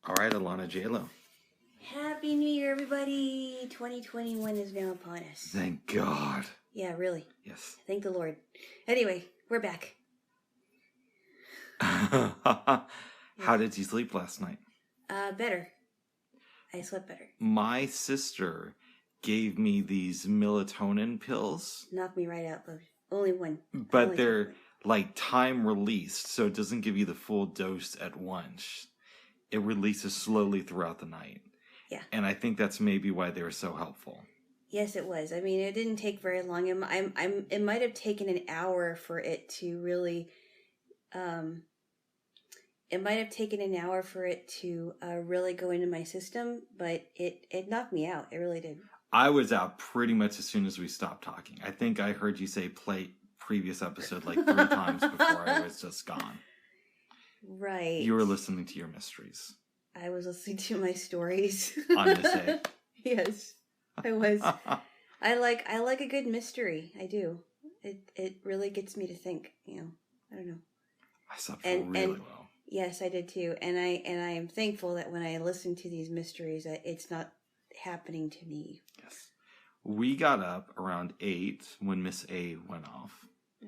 All right, Alana, Jaylo. Happy New Year, everybody! 2021 is now upon us. Thank God. Yeah, really. Yes. Thank the Lord. Anyway, we're back. How did you sleep last night? Better. I slept better. My sister gave me these melatonin pills. Knocked me right out, but only one. But they're like time released, so it doesn't give you the full dose at once. It releases slowly throughout the night. Yeah. And I think that's maybe why they were so helpful. Yes, it was. I mean, it didn't take very long. It might have taken an hour for it to really, really go into my system, but it knocked me out. It really did. I was out pretty much as soon as we stopped talking. I think I heard you say play previous episode like 3 times before I was just gone. Right. You were listening to your mysteries. I was listening to my stories. On this day. Yes, I was. I like a good mystery. I do. It really gets me to think. I don't know. I slept really well. Yes, I did too. And I am thankful that when I listen to these mysteries, that it's not happening to me. Yes. We got up around 8 when Miss A went off.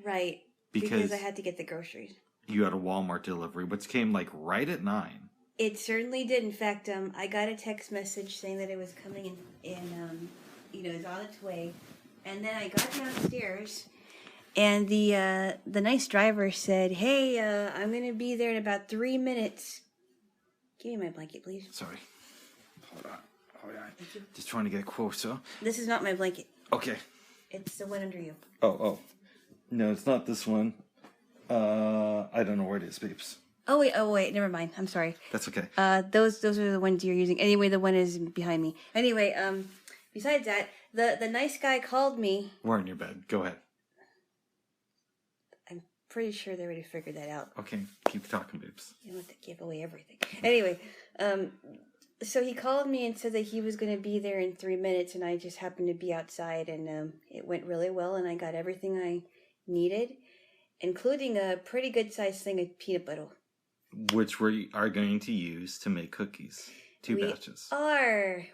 Right. Because I had to get the groceries. You had a Walmart delivery, which came like right at 9. It certainly did. In fact, I got a text message saying that it was coming in it was on its way. And then I got downstairs, and the nice driver said, "Hey, I'm going to be there in about 3 minutes. Give me my blanket, please." Sorry. Hold on. Just trying to get closer. This is not my blanket. Okay. It's the one under you. Oh. No, it's not this one. I don't know where it is, babes. Oh wait, never mind. I'm sorry. That's okay. Those are the ones you're using. Anyway, the one is behind me. Anyway, besides that, the nice guy called me. We're in your bed. Go ahead. I'm pretty sure they already figured that out. Okay, keep talking, babes. You don't have to give away everything. Anyway, so he called me and said that he was going to be there in 3 minutes, and I just happened to be outside, and it went really well, and I got everything I needed, including a pretty good-sized thing of peanut butter. Which we are going to use to make cookies. 2 batches.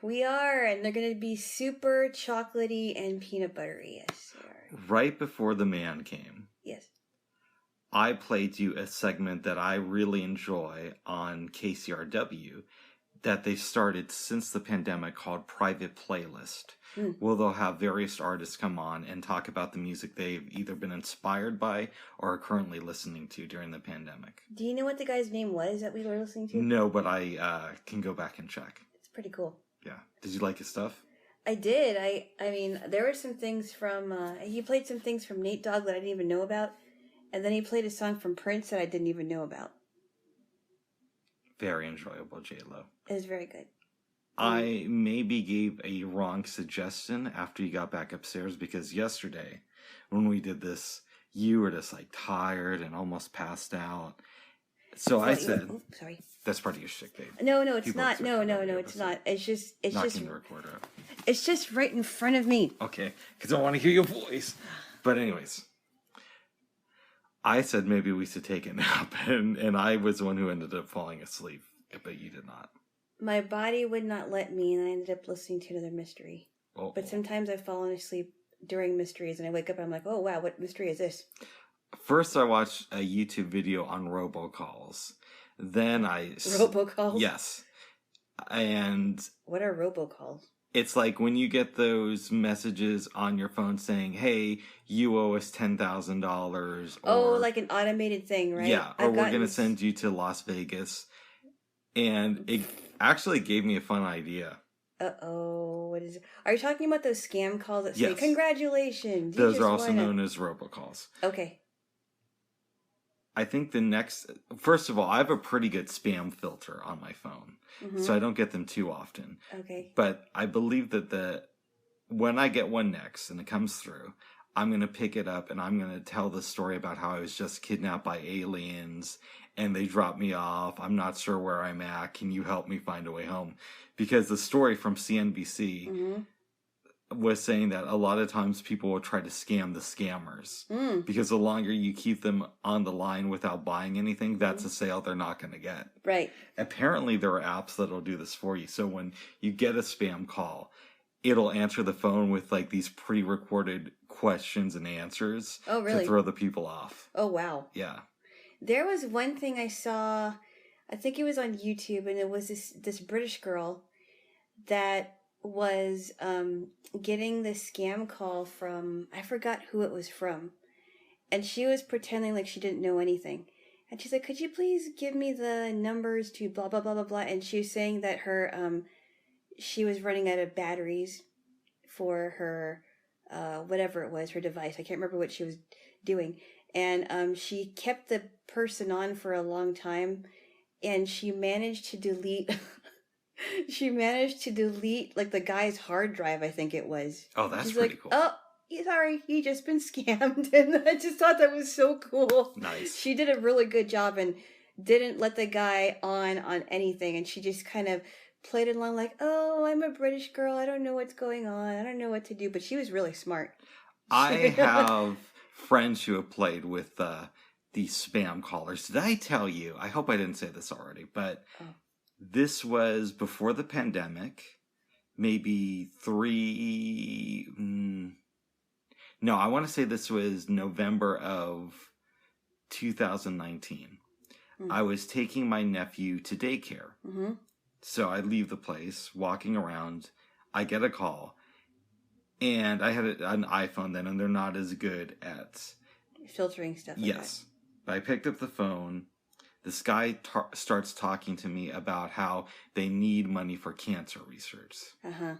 We are, and they're going to be super chocolatey and peanut buttery. Yes, they are. Right before the man came. Yes. I played you a segment that I really enjoy on KCRW that they've started since the pandemic called Private Playlist. Well, they'll have various artists come on and talk about the music they've either been inspired by or are currently listening to during the pandemic. Do you know what the guy's name was that we were listening to? No, but I can go back and check. It's pretty cool. Yeah. Did you like his stuff? I did. I mean, there were some things from... he played some things from Nate Dogg that I didn't even know about. And then he played a song from Prince that I didn't even know about. Very enjoyable, Jaylo. It was very good. I maybe gave a wrong suggestion after you got back upstairs because yesterday when we did this, you were just like tired and almost passed out. So I said, sorry. That's part of your shtick, babe. No, it's not. No, it's not. It's just knocking the recorder out. It's just right in front of me. Okay, because I want to hear your voice. But anyways, I said maybe we should take a nap, and I was the one who ended up falling asleep, but you did not. My body would not let me, and I ended up listening to another mystery. Oh. But sometimes I've fallen asleep during mysteries, and I wake up and I'm like, oh, wow, what mystery is this? First, I watched a YouTube video on robocalls. Then Robocalls? Yes. And... What are robocalls? It's like when you get those messages on your phone saying, hey, you owe us $10,000. Oh, like an automated thing, right? Yeah, or we're going to send you to Las Vegas. And it actually gave me a fun idea. Uh-oh, what is it? Are you talking about those scam calls that say, yes. Congratulations? Those are also known as robocalls. Okay. I think first of all, I have a pretty good spam filter on my phone. So I don't get them too often. Okay. But I believe that when I get one next and it comes through, I'm going to pick it up and I'm going to tell the story about how I was just kidnapped by aliens and they dropped me off. I'm not sure where I'm at. Can you help me find a way home? Because the story from CNBC was saying that a lot of times people will try to scam the scammers because the longer you keep them on the line without buying anything, that's a sale they're not going to get. Right. Apparently, there are apps that'll do this for you. So when you get a spam call, it'll answer the phone with like these pre-recorded questions and answers to throw the people off. Oh, wow. Yeah. There was one thing I saw, I think it was on YouTube, and it was this British girl that was getting this scam call from, I forgot who it was from, and she was pretending like she didn't know anything. And she's like, could you please give me the numbers to blah, blah, blah, blah, blah. And she was saying that her, she was running out of batteries for her, whatever it was, her device. I can't remember what she was doing. And she kept the person on for a long time, and she managed to delete... like the guy's hard drive, I think it was. Oh, that's pretty cool. Oh, sorry, he just been scammed. And I just thought that was so cool. Nice. She did a really good job and didn't let the guy on anything. And she just kind of played it along like, oh, I'm a British girl. I don't know what's going on. I don't know what to do. But she was really smart. I have friends who have played with these spam callers. Did I tell you? I hope I didn't say this already, but... Oh. This was before the pandemic, maybe no, I want to say this was November of 2019. I was taking my nephew to daycare. So I leave the place, walking around, I get a call, and I had an iPhone then, and they're not as good at... filtering stuff like yes. But I picked up the phone. This guy starts talking to me about how they need money for cancer research.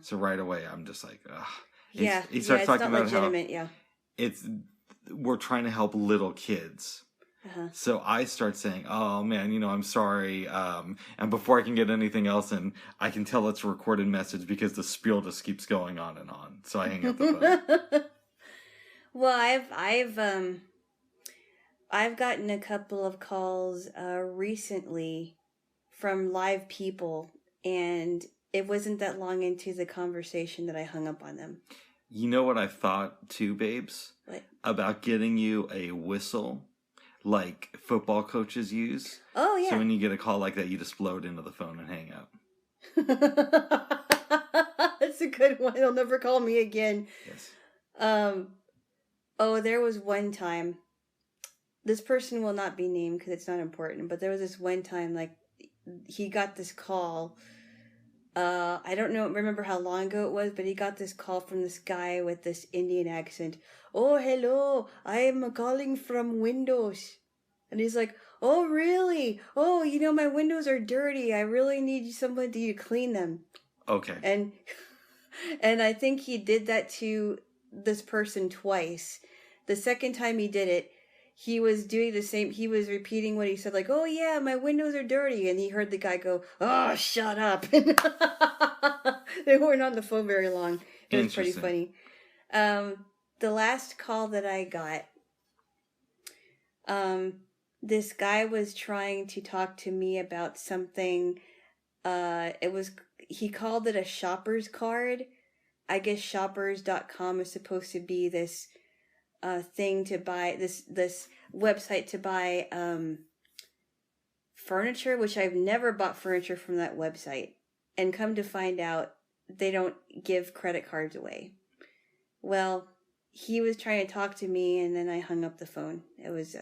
So right away, I'm just like, ugh. Yeah, he starts talking about legitimate, how we're trying to help little kids. So I start saying, oh man, I'm sorry. And before I can get anything else in, I can tell it's a recorded message because the spiel just keeps going on and on. So I hang up the phone. Well, I've gotten a couple of calls recently from live people, and it wasn't that long into the conversation that I hung up on them. You know what I thought too, babes? What? About getting you a whistle like football coaches use. Oh, yeah. So when you get a call like that, you just blow it into the phone and hang up. That's a good one. They'll never call me again. Yes. There was one time... This person will not be named because it's not important, but there was this one time, like, he got this call. I don't remember how long ago it was, but he got this call from this guy with this Indian accent. Oh, hello, I am calling from Windows. And he's like, oh, really? Oh, my windows are dirty. I really need somebody to clean them. Okay. And I think he did that to this person twice. The second time he did it, he was doing the same. He was repeating what he said, like, oh, yeah, my windows are dirty. And he heard the guy go, oh, shut up. They weren't on the phone very long. It was pretty funny. The last call that I got, this guy was trying to talk to me about something. He called it a shopper's card. I guess shoppers.com is supposed to be this thing to buy, this website to buy furniture, which I've never bought furniture from that website. And come to find out, they don't give credit cards away. Well, he was trying to talk to me, and then I hung up the phone. It was,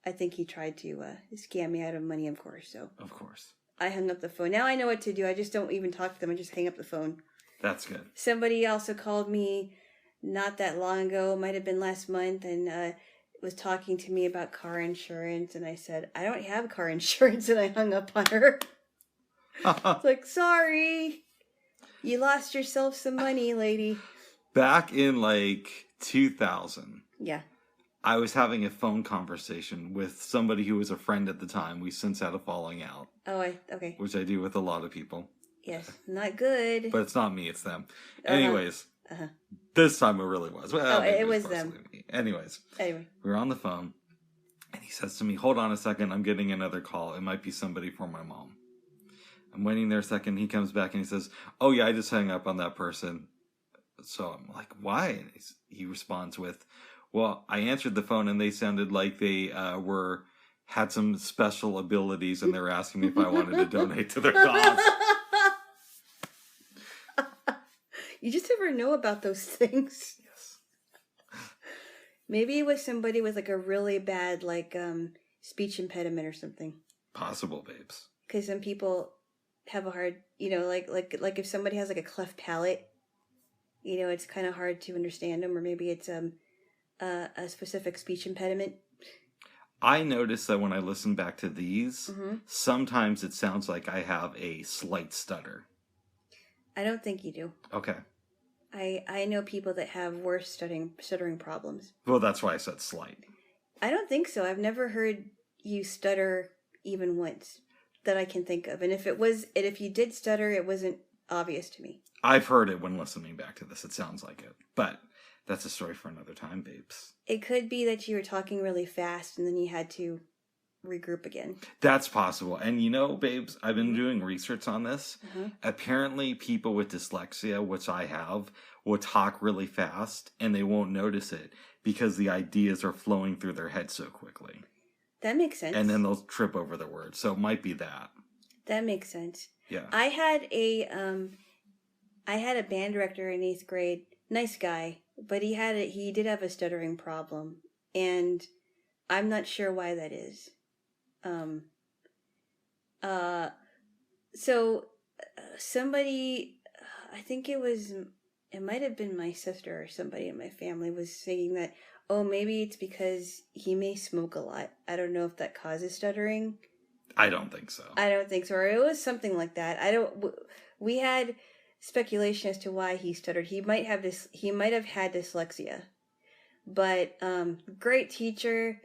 I think he tried to scam me out of money, of course. So of course. I hung up the phone. Now I know what to do. I just don't even talk to them. I just hang up the phone. That's good. Somebody also called me not that long ago, it might have been last month, and was talking to me about car insurance, and I said, I don't have car insurance, and I hung up on her. It's like, sorry, you lost yourself some money, lady. Back in 2000. Yeah. I was having a phone conversation with somebody who was a friend at the time. We since had a falling out. Oh, okay. Which I do with a lot of people. Yes, not good. But it's not me, it's them. Anyways, this time it really was. Well, it was them. Me. Anyways, we were on the phone, and he says to me, hold on a second, I'm getting another call. It might be somebody for my mom. I'm waiting there a second. He comes back and he says, oh yeah, I just hung up on that person. So I'm like, why? And he responds with, well, I answered the phone and they sounded like they had some special abilities and they were asking me if I wanted to donate to their cause. You just never know about those things. Yes. Maybe it was somebody with like a really bad speech impediment or something. Possible, babes. Because some people have a hard, like if somebody has like a cleft palate, it's kind of hard to understand them, or maybe it's a specific speech impediment. I notice that when I listen back to these, sometimes it sounds like I have a slight stutter. I don't think you do. Okay. I know people that have worse stuttering problems. Well, that's why I said slight. I don't think so. I've never heard you stutter even once that I can think of. And if you did stutter, it wasn't obvious to me. I've heard it when listening back to this. It sounds like it. But that's a story for another time, babes. It could be that you were talking really fast and then you had to regroup again. That's possible. And babes, I've been doing research on this. Apparently people with dyslexia, which I have, will talk really fast and they won't notice it because the ideas are flowing through their head so quickly. That makes sense. And then they'll trip over the words. So it might be that. That makes sense. Yeah. I had a band director in 8th grade. Nice guy, but he did have a stuttering problem, and I'm not sure why that is. Somebody, I think it might have been my sister or somebody in my family was saying that, oh, maybe it's because he may smoke a lot. I don't know if that causes stuttering. I don't think so. I don't think so. Or it was something like that. We had speculation as to why he stuttered. He might have had dyslexia. But great teacher.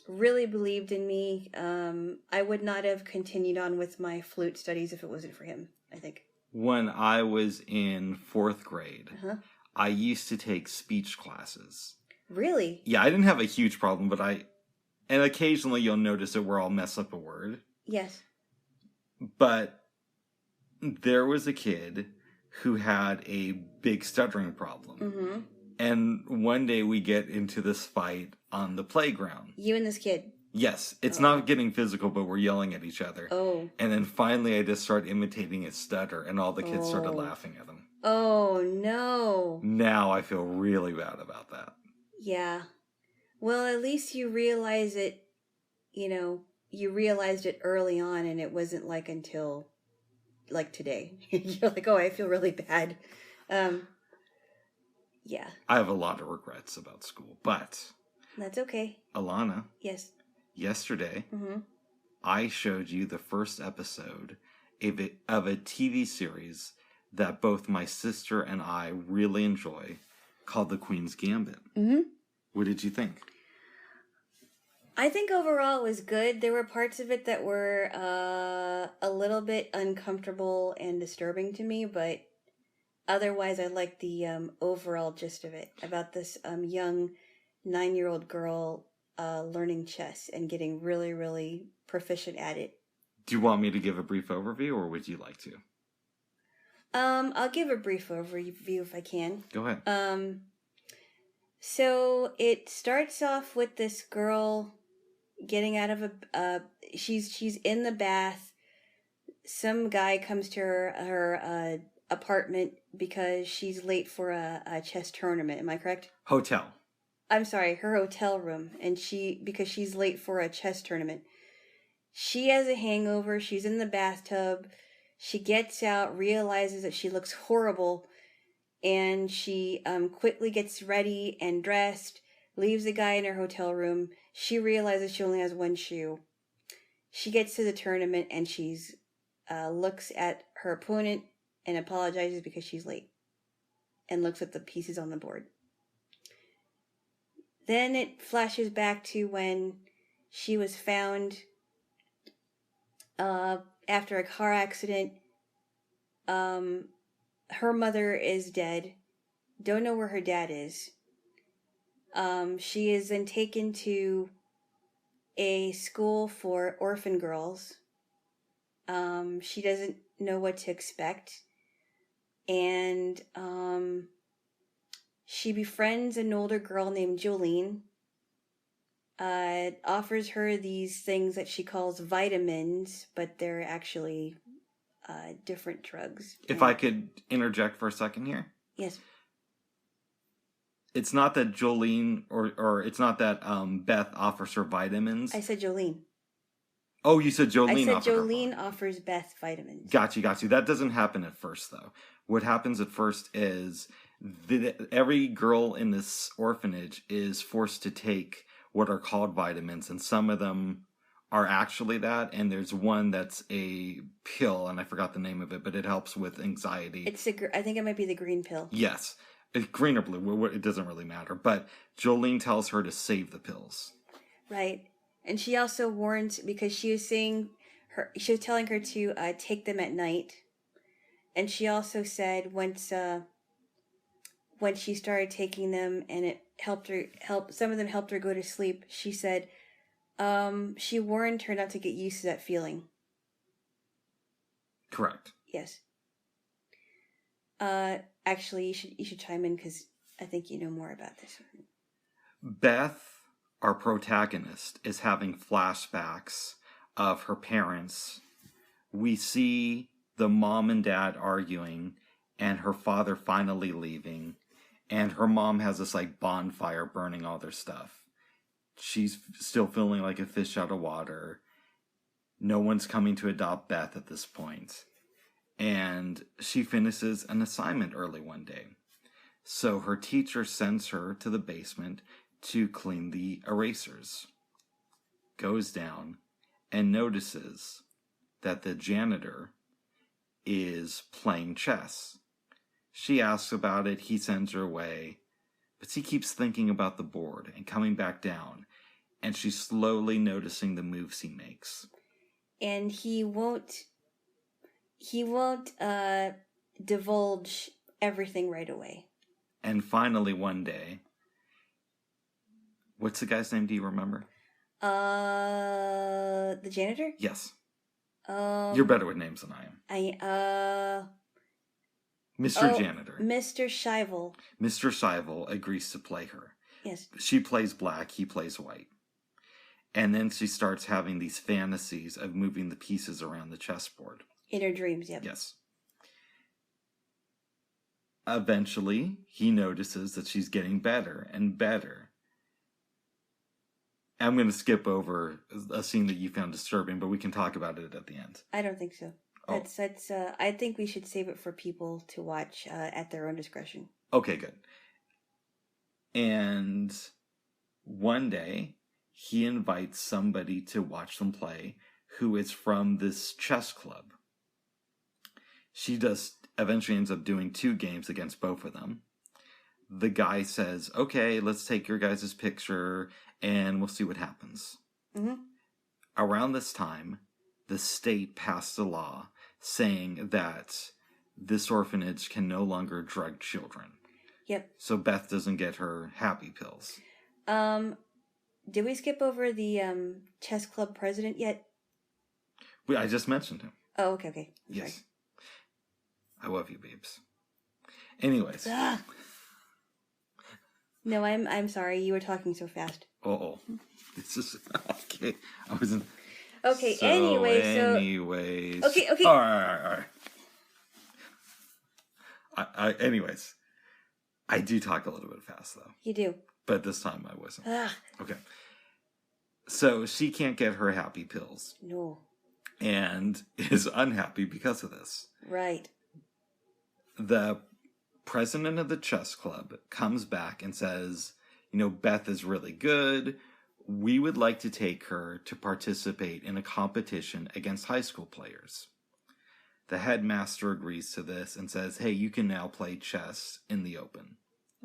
Really believed in me. I would not have continued on with my flute studies if it wasn't for him, I think. When I was in 4th grade, I used to take speech classes. Really? Yeah, I didn't have a huge problem, but and occasionally you'll notice it where I'll mess up a word. Yes. But there was a kid who had a big stuttering problem. And one day we get into this fight on the playground. You and this kid? Yes. It's not getting physical, but we're yelling at each other. Oh. And then finally I just start imitating his stutter, and all the kids started laughing at him. Oh, no. Now I feel really bad about that. Yeah. Well, at least you realize it, you realized it early on, and it wasn't until today. You're like, oh, I feel really bad. Yeah. I have a lot of regrets about school, but... That's okay. Alana. Yes. Yesterday, I showed you the first episode of a TV series that both my sister and I really enjoy, called The Queen's Gambit. What did you think? I think overall it was good. There were parts of it that were a little bit uncomfortable and disturbing to me, but otherwise I liked the overall gist of it, about this young 9-year-old girl learning chess and getting really, really proficient at it. Do you want me to give a brief overview, or would you like to? I'll give a brief overview if I can. Go ahead. So it starts off with this girl getting out of she's in the bath. Some guy comes to her apartment because she's late for a chess tournament. Am I correct? Hotel. I'm sorry, her hotel room, and because she's late for a chess tournament. She has a hangover. She's in the bathtub. She gets out, realizes that she looks horrible, and she quickly gets ready and dressed, leaves the guy in her hotel room. She realizes she only has one shoe. She gets to the tournament, and she's looks at her opponent and apologizes because she's late, and looks at the pieces on the board. Then it flashes back to when she was found after a car accident. Her mother is dead. Don't know where her dad is. She is then taken to a school for orphan girls. She doesn't know what to expect. And she befriends an older girl named Jolene. Offers her these things that she calls vitamins, but they're actually different drugs. If I could interject for a second here. Yes. It's not that Jolene or it's not that Beth offers her vitamins. I said Jolene. Oh, you said Jolene. I said Jolene offers Beth vitamins. Got you. That doesn't happen at first, though. What happens at first is every girl in this orphanage is forced to take what are called vitamins, and some of them are actually that, and there's one that's a pill, and I forgot the name of it, but it helps with anxiety. I think it might be the green pill. Yes. Green or blue, it doesn't really matter, but Jolene tells her to save the pills. Right. And she also warns, because she was telling her to take them at night. And she also said when she started taking them and it some of them helped her go to sleep, she said she warned her not to get used to that feeling. Correct. Yes. Actually, you should chime in because I think you know more about this. Beth, our protagonist, is having flashbacks of her parents. We see the mom and dad arguing and her father finally leaving, and her mom has this like bonfire burning all their stuff. She's still feeling like a fish out of water. No one's coming to adopt Beth at this point. And she finishes an assignment early one day. So her teacher sends her to the basement to clean the erasers. Goes down and notices that the janitor is playing chess. She asks about it, he sends her away, but she keeps thinking about the board and coming back down, and she's slowly noticing the moves he makes. And he won't divulge everything right away. And finally one day, what's the guy's name, do you remember? The janitor? Yes. You're better with names than I am. Mr. Janitor. Mr. Shivel. Mr. Shivel agrees to play her. Yes. She plays black, he plays white. And then she starts having these fantasies of moving the pieces around the chessboard. In her dreams, yep. Yes. Eventually, he notices that she's getting better and better. I'm going to skip over a scene that you found disturbing, but we can talk about it at the end. I don't think so. Oh. That's. I think we should save it for people to watch at their own discretion. Okay, good. And one day, he invites somebody to watch them play who is from this chess club. She eventually ends up doing 2 games against both of them. The guy says, okay, let's take your guys' picture and we'll see what happens. Mm-hmm. Around this time, the state passed a law saying that this orphanage can no longer drug children. Yep. So Beth doesn't get her happy pills. Did we skip over the chess club president yet? I just mentioned him. Oh, okay. Yes. Sorry. I love you, babes. Anyways. Ah. No, I'm sorry. You were talking so fast. Oh, this is okay. I wasn't. Okay. So, anyways. Okay. All right. Anyways, I do talk a little bit fast though. You do. But this time I wasn't. Ah. Okay. So she can't get her happy pills. No. And is unhappy because of this. Right. The president of the chess club comes back and says, Beth is really good. We would like to take her to participate in a competition against high school players. The headmaster agrees to this and says, hey, you can now play chess in the open.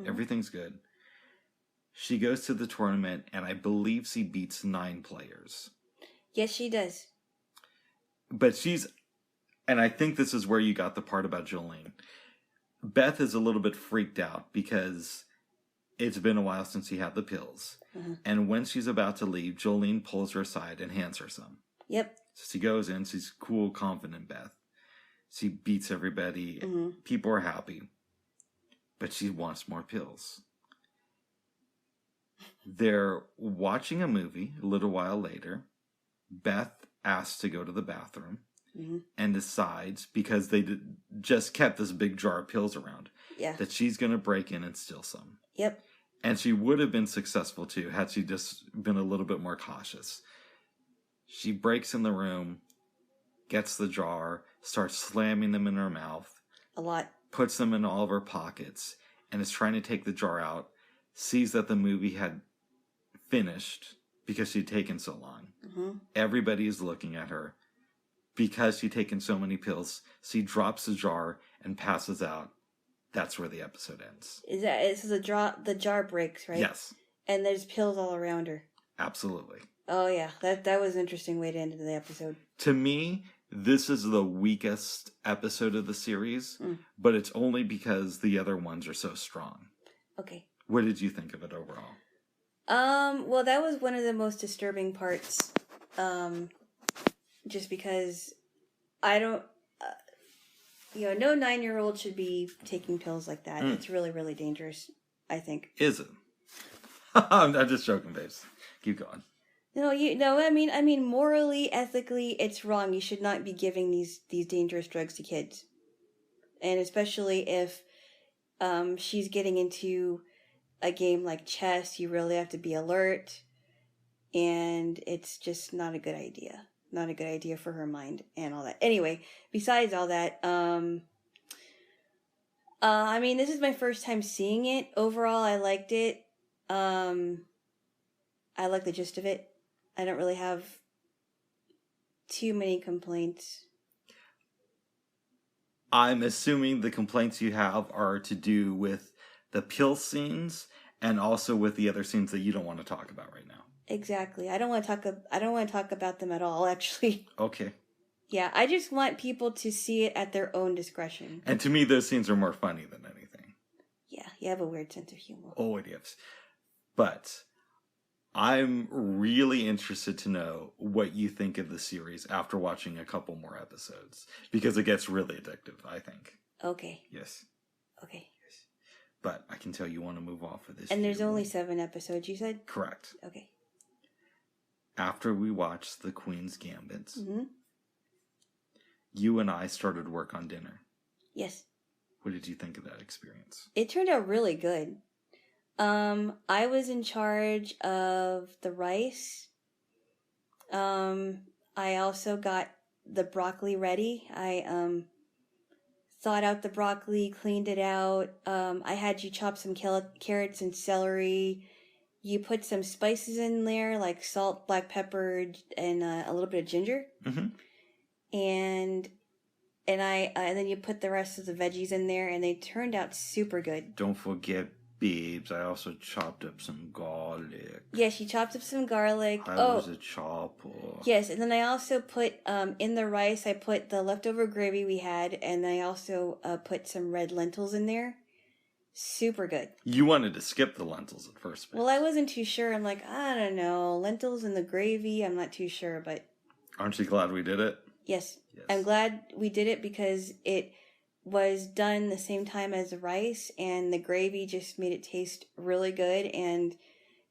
Mm-hmm. Everything's good. She goes to the tournament, and I believe she beats 9 players. Yes, she does. But and I think this is where you got the part about Jolene. Beth is a little bit freaked out because it's been a while since she had the pills. Mm-hmm. And when she's about to leave, Jolene pulls her aside and hands her some. Yep. So she goes in, she's cool, confident Beth. She beats everybody. Mm-hmm. People are happy. But she wants more pills. They're watching a movie a little while later. Beth asks to go to the bathroom. Mm-hmm. And decides, because they just kept this big jar of pills around, that she's going to break in and steal some. Yep. And she would have been successful, too, had she just been a little bit more cautious. She breaks in the room, gets the jar, starts slamming them in her mouth. A lot. Puts them in all of her pockets, and is trying to take the jar out, sees that the movie had finished because she'd taken so long. Mm-hmm. Everybody is looking at her. Because she'd taken so many pills, she drops the jar and passes out. That's where the episode ends. This is the jar breaks, right? Yes. And there's pills all around her. Absolutely. Oh yeah, that was an interesting way to end the episode. To me, this is the weakest episode of the series, but it's only because the other ones are so strong. Okay. What did you think of it overall? Well, that was one of the most disturbing parts. Just because I don't, no 9-year-old should be taking pills like that. It's really, really dangerous, I think. Is it? I'm just joking, babes. Keep going. No, I mean, morally, ethically, it's wrong. You should not be giving these dangerous drugs to kids. And especially if she's getting into a game like chess, you really have to be alert. And it's just not a good idea. Not a good idea for her mind and all that. Anyway, besides all that, I mean, this is my first time seeing it. Overall, I liked it. I like the gist of it. I don't really have too many complaints. I'm assuming the complaints you have are to do with the pill scenes and also with the other scenes that you don't want to talk about right now. Exactly. I don't want to talk about them at all, actually. Okay. Yeah, I just want people to see it at their own discretion. And to me, those scenes are more funny than anything. Yeah, you have a weird sense of humor. Oh, it is. But I'm really interested to know what you think of the series after watching a couple more episodes. Because it gets really addictive, I think. Okay. Yes. Okay. Yes. But I can tell you want to move off of this. And there's only 7 episodes, you said? Correct. Okay. After we watched The Queen's Gambits, you and I started work on dinner. Yes. What did you think of that experience? It turned out really good. I was in charge of the rice. I also got the broccoli ready. I thawed out the broccoli, cleaned it out. I had you chop some carrots and celery. You put some spices in there, like salt, black pepper, and a little bit of ginger. Mm-hmm. And then you put the rest of the veggies in there, and they turned out super good. Don't forget, babes, I also chopped up some garlic. Yes, you chopped up some garlic. I was a chopper. Yes, and then I also put, in the rice, I put the leftover gravy we had, and I also put some red lentils in there. Super good. You wanted to skip the lentils at first. Well, I wasn't too sure. I'm like, I don't know. Lentils and the gravy, I'm not too sure, but... Aren't you glad we did it? Yes. I'm glad we did it because it was done the same time as the rice, and the gravy just made it taste really good, and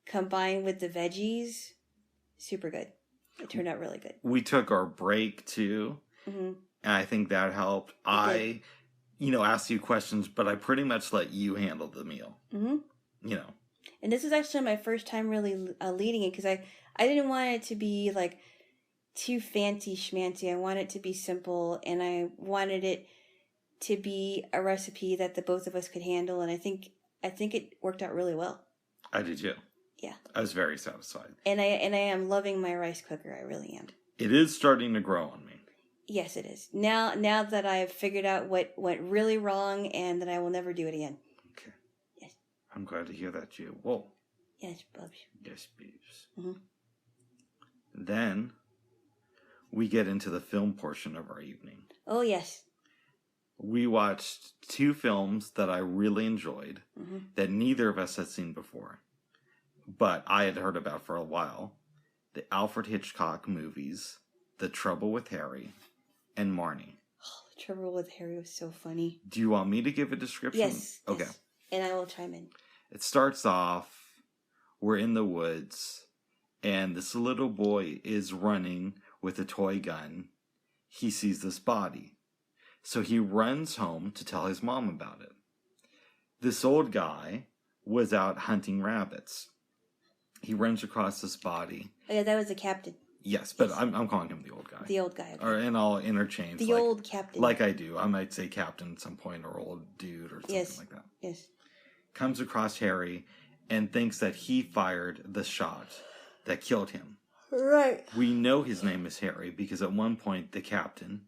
combined with the veggies, super good. It turned out really good. We took our break, too, and I think that helped. I asked you questions, but I pretty much let you handle the meal. Mm-hmm. And this is actually my first time really leading it, because I didn't want it to be, like, too fancy schmancy. I wanted it to be simple, and I wanted it to be a recipe that the both of us could handle, and I think it worked out really well. I did too. Yeah. I was very satisfied. And I am loving my rice cooker. I really am. It is starting to grow on me. Yes, it is. Now that I've figured out what went really wrong and that I will never do it again. Okay. Yes. I'm glad to hear that, you. Whoa. Yes, Bubs. Yes, babes. Mm-hmm. Then we get into the film portion of our evening. Oh, yes. We watched 2 films that I really enjoyed that neither of us had seen before, but I had heard about for a while. The Alfred Hitchcock movies, The Trouble with Harry, and Marnie. Oh, The her role with Harry was so funny. Do you want me to give a description? Yes. Okay. Yes. And I will chime in. It starts off, we're in the woods, and this little boy is running with a toy gun. He sees this body. So he runs home to tell his mom about it. This old guy was out hunting rabbits. He runs across this body. Oh, yeah, that was the captain. Yes, but yes. I'm calling him the old guy. The old guy. Okay. And I'll interchange. The old captain. Like I do. I might say captain at some point or old dude or something like that. Yes. Comes across Harry and thinks that he fired the shot that killed him. Right. We know his name is Harry because at one point the captain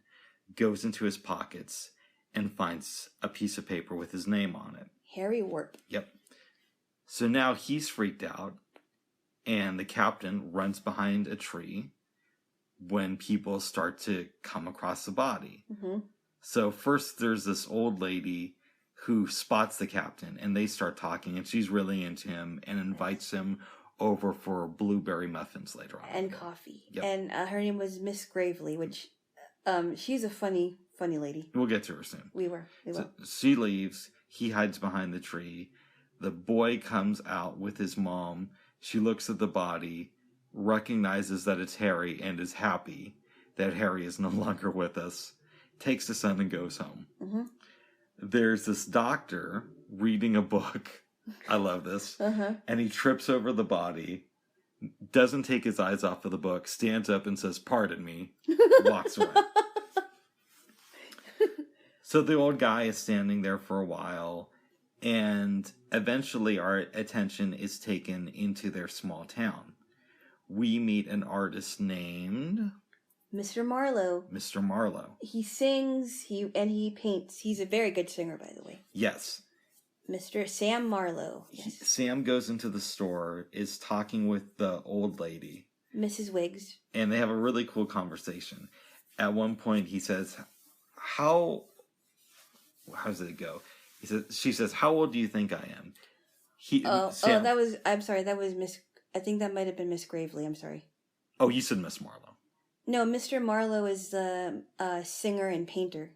goes into his pockets and finds a piece of paper with his name on it. Harry Warp. Yep. So now he's freaked out, and the captain runs behind a tree when people start to come across the body. Mm-hmm. So first there's this old lady who spots the captain, and they start talking, and she's really into him and invites him over for blueberry muffins later on. And coffee. Yep. And her name was Miss Gravely, which she's a funny lady. We'll get to her soon. We will. So she leaves. He hides behind the tree. The boy comes out with his mom. She looks at the body, recognizes that it's Harry, and is happy that Harry is no longer with us. Takes the son and goes home. Mm-hmm. There's this doctor reading a book. I love this. Uh-huh. And he trips over the body, doesn't take his eyes off of the book, stands up and says, "Pardon me," walks away. So the old guy is standing there for a while, and eventually our attention is taken into their small town. We meet an artist named Mr. Marlowe. Mr. Marlowe. He sings, he paints. He's a very good singer, by the way. Yes. Mr. Sam Marlowe. Yes. Sam goes into the store, is talking with the old lady, Mrs. Wiggs. And they have a really cool conversation. At one point he says, how does it go? She says, "How old do you think I am?" That was Miss, I think that might have been Miss Gravely, I'm sorry. Oh, you said Miss Marlowe. No, Mr. Marlowe is the singer and painter.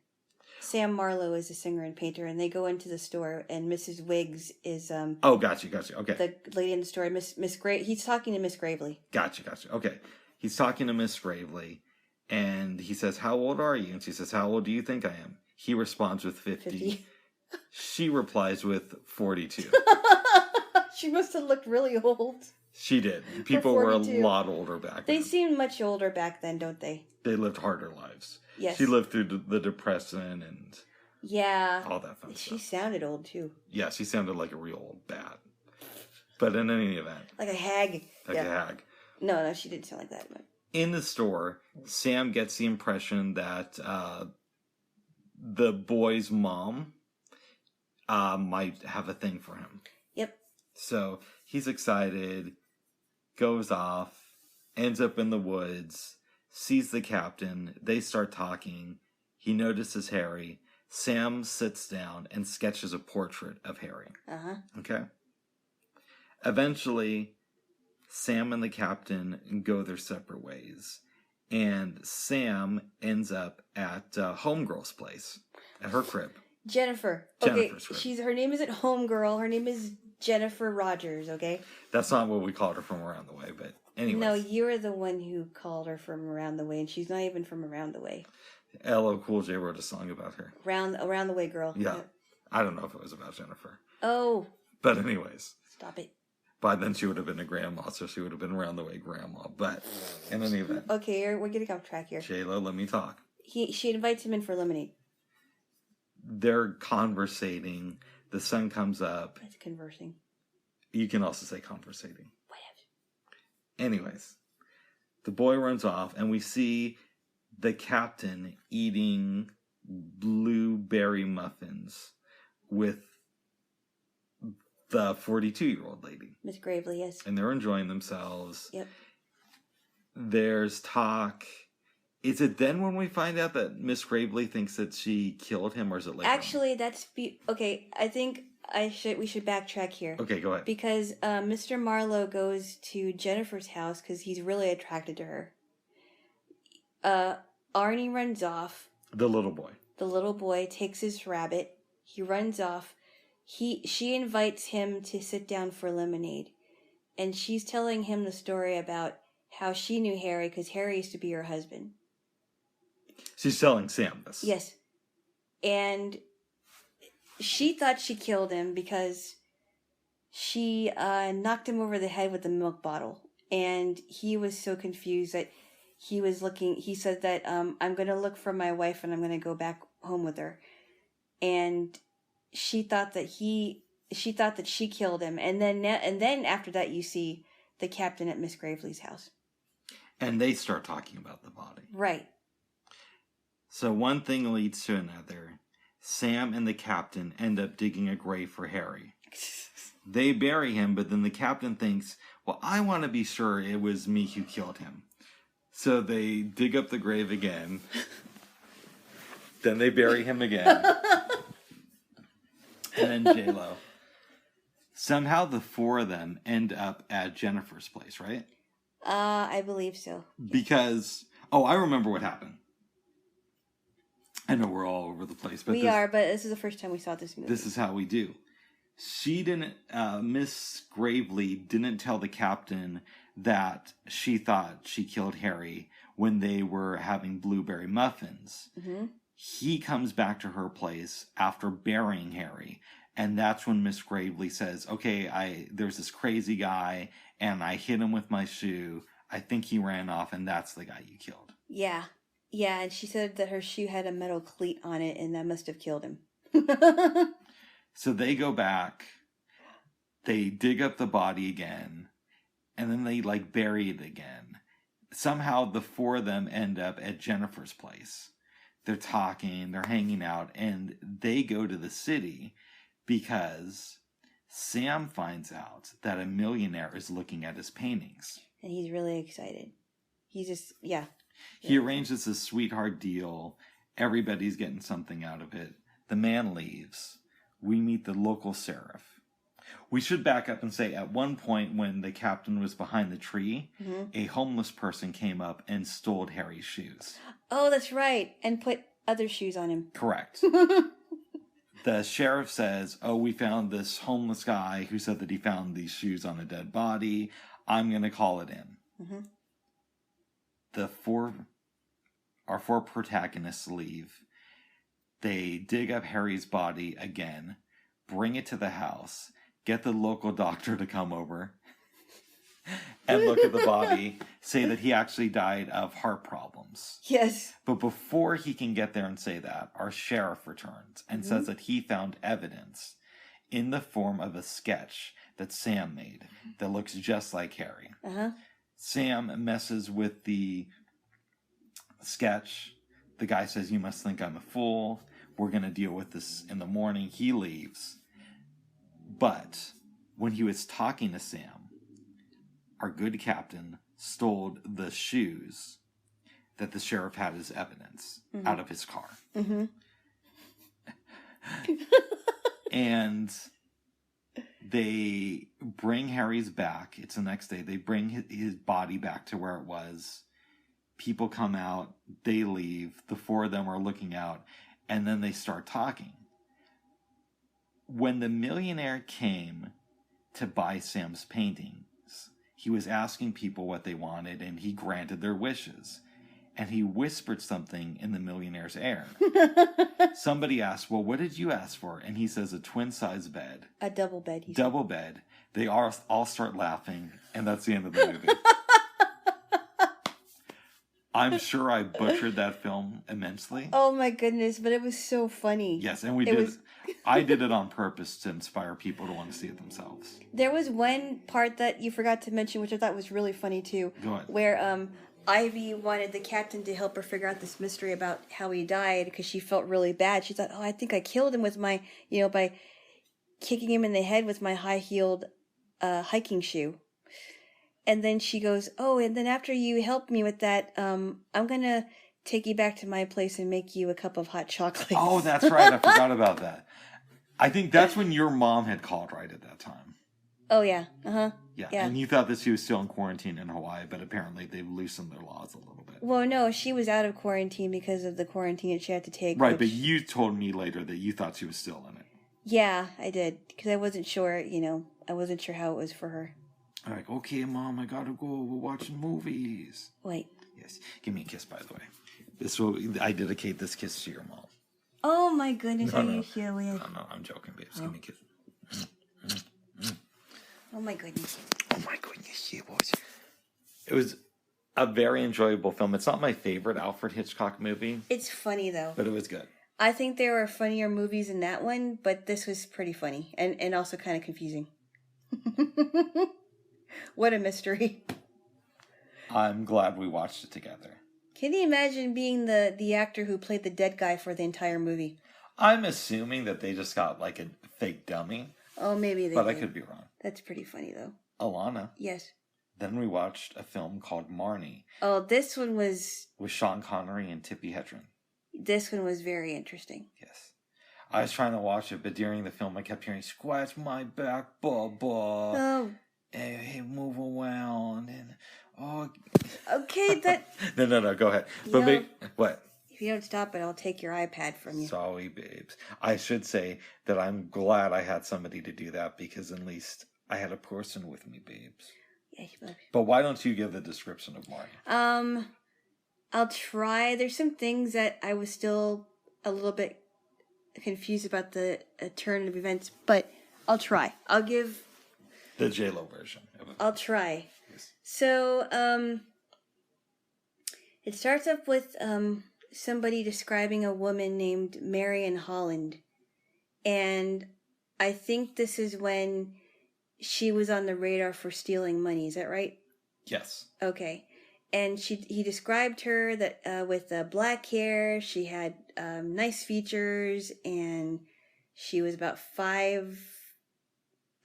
Sam Marlowe is a singer and painter, and they go into the store, and Mrs. Wiggs is Oh, gotcha. Okay. The lady in the store, he's talking to Miss Gravely. Gotcha. Okay. He's talking to Miss Gravely, and he says, "How old are you?" And she says, "How old do you think I am?" He responds with 50. She replies with 42. She must have looked really old. She did. People were a lot older back then. They seemed much older back then, don't they? They lived harder lives. Yes. She lived through the Depression and all that fun stuff. She sounded old, too. Yeah, she sounded like a real old bat. But in any event. Like a hag. A hag. No, she didn't sound like that. But... In the store, Sam gets the impression that the boy's mom might have a thing for him. Yep. So he's excited, goes off, ends up in the woods, sees the captain. They start talking. He notices Harry. Sam sits down and sketches a portrait of Harry. Uh-huh. Okay? Eventually, Sam and the captain go their separate ways. And Sam ends up at Homegirl's place, at her crib. Jennifer's crib. Her name isn't Homegirl. Her name is Jennifer Rogers, okay? That's not what we called her from around the way, but anyway. No, you're the one who called her from around the way, and she's not even from around the way. LL Cool J wrote a song about her. Around the way, girl. Yeah. I don't know if it was about Jennifer. Oh. But anyways. Stop it. By then she would have been a grandma, so she would have been around the way grandma. But in any event. Okay, we're getting off track here. Jaylo, let me talk. She invites him in for lemonade. They're conversating. The sun comes up. It's conversing. You can also say conversating. Whatever. Anyways, the boy runs off, and we see the captain eating blueberry muffins with the 42-year-old lady. Miss Gravely, yes. And they're enjoying themselves. Yep. There's talk. Is it then when we find out that Miss Gravely thinks that she killed him, or is it later? Actually, okay. I think we should backtrack here. Okay, go ahead. Because Mr. Marlowe goes to Jennifer's house because he's really attracted to her. Arnie runs off. The little boy. the little boy takes his rabbit. He runs off. She invites him to sit down for lemonade. And she's telling him the story about how she knew Harry because Harry used to be her husband. She's telling Sam this. Yes. And she thought she killed him because she knocked him over the head with the milk bottle. And he was so confused that he said that I'm going to look for my wife and I'm going to go back home with her. And she thought that she killed him. And then after that you see the captain at Miss Gravely's house. And they start talking about the body. Right. So one thing leads to another. Sam and the captain end up digging a grave for Harry. They bury him, but then the captain thinks, well, I want to be sure it was me who killed him. So they dig up the grave again. Then they bury him again. And then Jaylo. Somehow the four of them end up at Jennifer's place, right? I believe so. Because, I remember what happened. I know we're all over the place. But but this is the first time we saw this movie. This is how we do. She didn't, Miss Gravely didn't tell the captain that she thought she killed Harry when they were having blueberry muffins. Mm-hmm. He comes back to her place after burying Harry. And that's when Miss Gravely says, okay, there's this crazy guy and I hit him with my shoe. I think he ran off and that's the guy you killed. Yeah. Yeah, and she said that her shoe had a metal cleat on it and that must have killed him. So they go back, they dig up the body again, and then they bury it again. Somehow the four of them end up at Jennifer's place. They're talking, they're hanging out, and they go to the city because Sam finds out that a millionaire is looking at his paintings. And he's really excited. He's just, yeah. He arranges this sweetheart deal. Everybody's getting something out of it. The man leaves. We meet the local sheriff. We should back up and say at one point when the captain was behind the tree, mm-hmm. a homeless person came up and stole Harry's shoes. Oh, that's right. And put other shoes on him. Correct. The sheriff says, we found this homeless guy who said that he found these shoes on a dead body. I'm going to call it in. Mm-hmm. Our four protagonists leave. They dig up Harry's body again, bring it to the house, get the local doctor to come over and look at the body, say that he actually died of heart problems. Yes. But before he can get there and say that, our sheriff returns and mm-hmm. says that he found evidence in the form of a sketch that Sam made that looks just like Harry. Uh-huh. Sam messes with the sketch. The guy says, you must think I'm a fool. We're going to deal with this in the morning. He leaves. But when he was talking to Sam, our good captain stole the shoes that the sheriff had as evidence mm-hmm. out of his car. Mm-hmm. And they bring Harry's back. It's the next day. They bring his body back to where it was. People come out. They leave. The four of them are looking out. And then they start talking. When the millionaire came to buy Sam's paintings, he was asking people what they wanted, and he granted their wishes. And he whispered something in the millionaire's ear. Somebody asked, well, what did you ask for? And he says, a twin-size bed. A double bed. Double bed. They all start laughing, and that's the end of the movie. I'm sure I butchered that film immensely. Oh my goodness, but it was so funny. Yes, and I did it on purpose to inspire people to want to see it themselves. There was one part that you forgot to mention, which I thought was really funny too. Go ahead. Where Ivy wanted the captain to help her figure out this mystery about how he died because she felt really bad. She thought, I think I killed him with my, by kicking him in the head with my high-heeled hiking shoe. And then she goes, and then after you help me with that, I'm going to take you back to my place and make you a cup of hot chocolate. Oh, that's right. I forgot about that. I think that's when your mom had called right at that time. Oh, yeah. Uh-huh. Yeah, and you thought that she was still in quarantine in Hawaii, but apparently they've loosened their laws a little bit. Well, no, she was out of quarantine because of the quarantine that she had to take. Right, but you told me later that you thought she was still in it. Yeah, I did, because I wasn't sure, I wasn't sure how it was for her. I'm like, okay, Mom, I gotta go. We're watching movies. Wait. Yes, give me a kiss, by the way. I dedicate this kiss to your mom. Oh, my goodness, are you serious? No, I'm joking, babes. Give me a kiss. Oh, my goodness. Oh, my goodness, it was a very enjoyable film. It's not my favorite Alfred Hitchcock movie. It's funny, though. But it was good. I think there were funnier movies in that one, but this was pretty funny and also kind of confusing. What a mystery. I'm glad we watched it together. Can you imagine being the actor who played the dead guy for the entire movie? I'm assuming that they just got like a fake dummy. Oh, maybe they But did. I could be wrong. That's pretty funny, though. Alana. Yes. Then we watched a film called Marnie. Oh, this one was... with Sean Connery and Tippi Hedren. This one was very interesting. Yes. I was trying to watch it, but during the film I kept hearing, scratch my back, Bubba. Oh. Hey, move around. And, oh. Okay, that... No, go ahead. But what? If you don't stop it, I'll take your iPad from you. Sorry, babes. I should say that I'm glad I had somebody to do that because at least I had a person with me, babes. Yeah, but why don't you give the description of Marnie? I'll try. There's some things that I was still a little bit confused about the turn of events, but I'll try. I'll give the Jaylo version of it. I'll try. Yes. So, it starts up with somebody describing a woman named Marion Holland, and I think this is when she was on the radar for stealing money. Is that right? Yes. Okay. And he described her that with black hair, she had nice features, and she was about 5.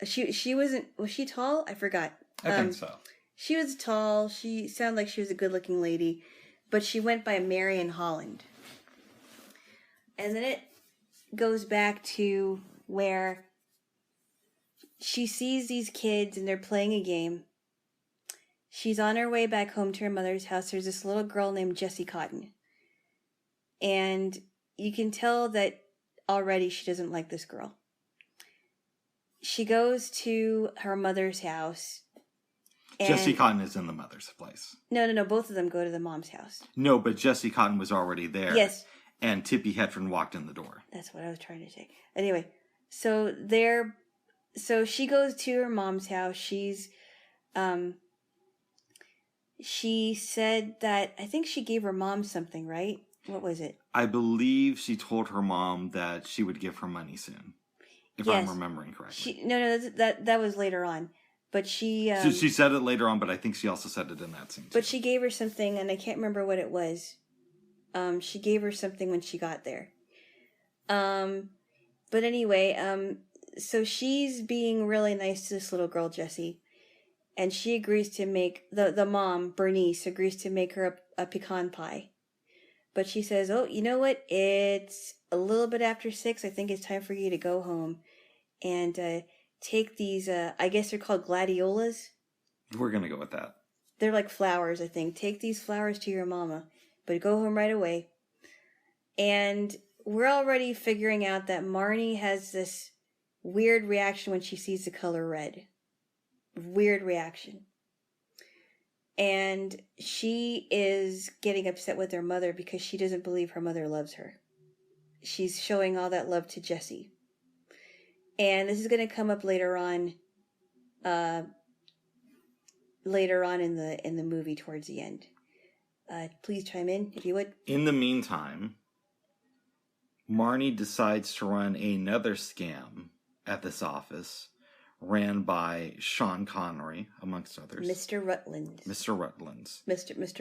She wasn't. Was she tall? I forgot. I think so. She was tall. She sounded like she was a good-looking lady, but she went by Marion Holland. And then it goes back to where she sees these kids and they're playing a game. She's on her way back home to her mother's house. There's this little girl named Jessie Cotton. And you can tell that already she doesn't like this girl. She goes to her mother's house. Jessie Cotton is in the mother's place. No. Both of them go to the mom's house. No, but Jessie Cotton was already there. Yes. And Tippi Hedren walked in the door. That's what I was trying to say. Anyway, so she goes to her mom's house. She said that, I think she gave her mom something, right? What was it? I believe she told her mom that she would give her money soon, if I'm remembering correctly. No, that was later on. But she... she said it later on, but I think she also said it in that scene. But she gave her something, and I can't remember what it was. She gave her something when she got there. But anyway, so she's being really nice to this little girl, Jessie. And she agrees to make, the mom, Bernice, agrees to make her a pecan pie. But she says, oh, you know what? It's a little bit after 6. I think it's time for you to go home. And take these, I guess they're called gladiolas. We're going to go with that. They're like flowers, I think. Take these flowers to your mama. But go home right away. And we're already figuring out that Marnie has this weird reaction when she sees the color red. Weird reaction. And she is getting upset with her mother because she doesn't believe her mother loves her. She's showing all that love to Jessie. And this is going to come up later on in the movie towards the end. Please chime in if you would. In the meantime, Marnie decides to run another scam at this office, ran by Sean Connery, amongst others. Mr. Rutland. Mr.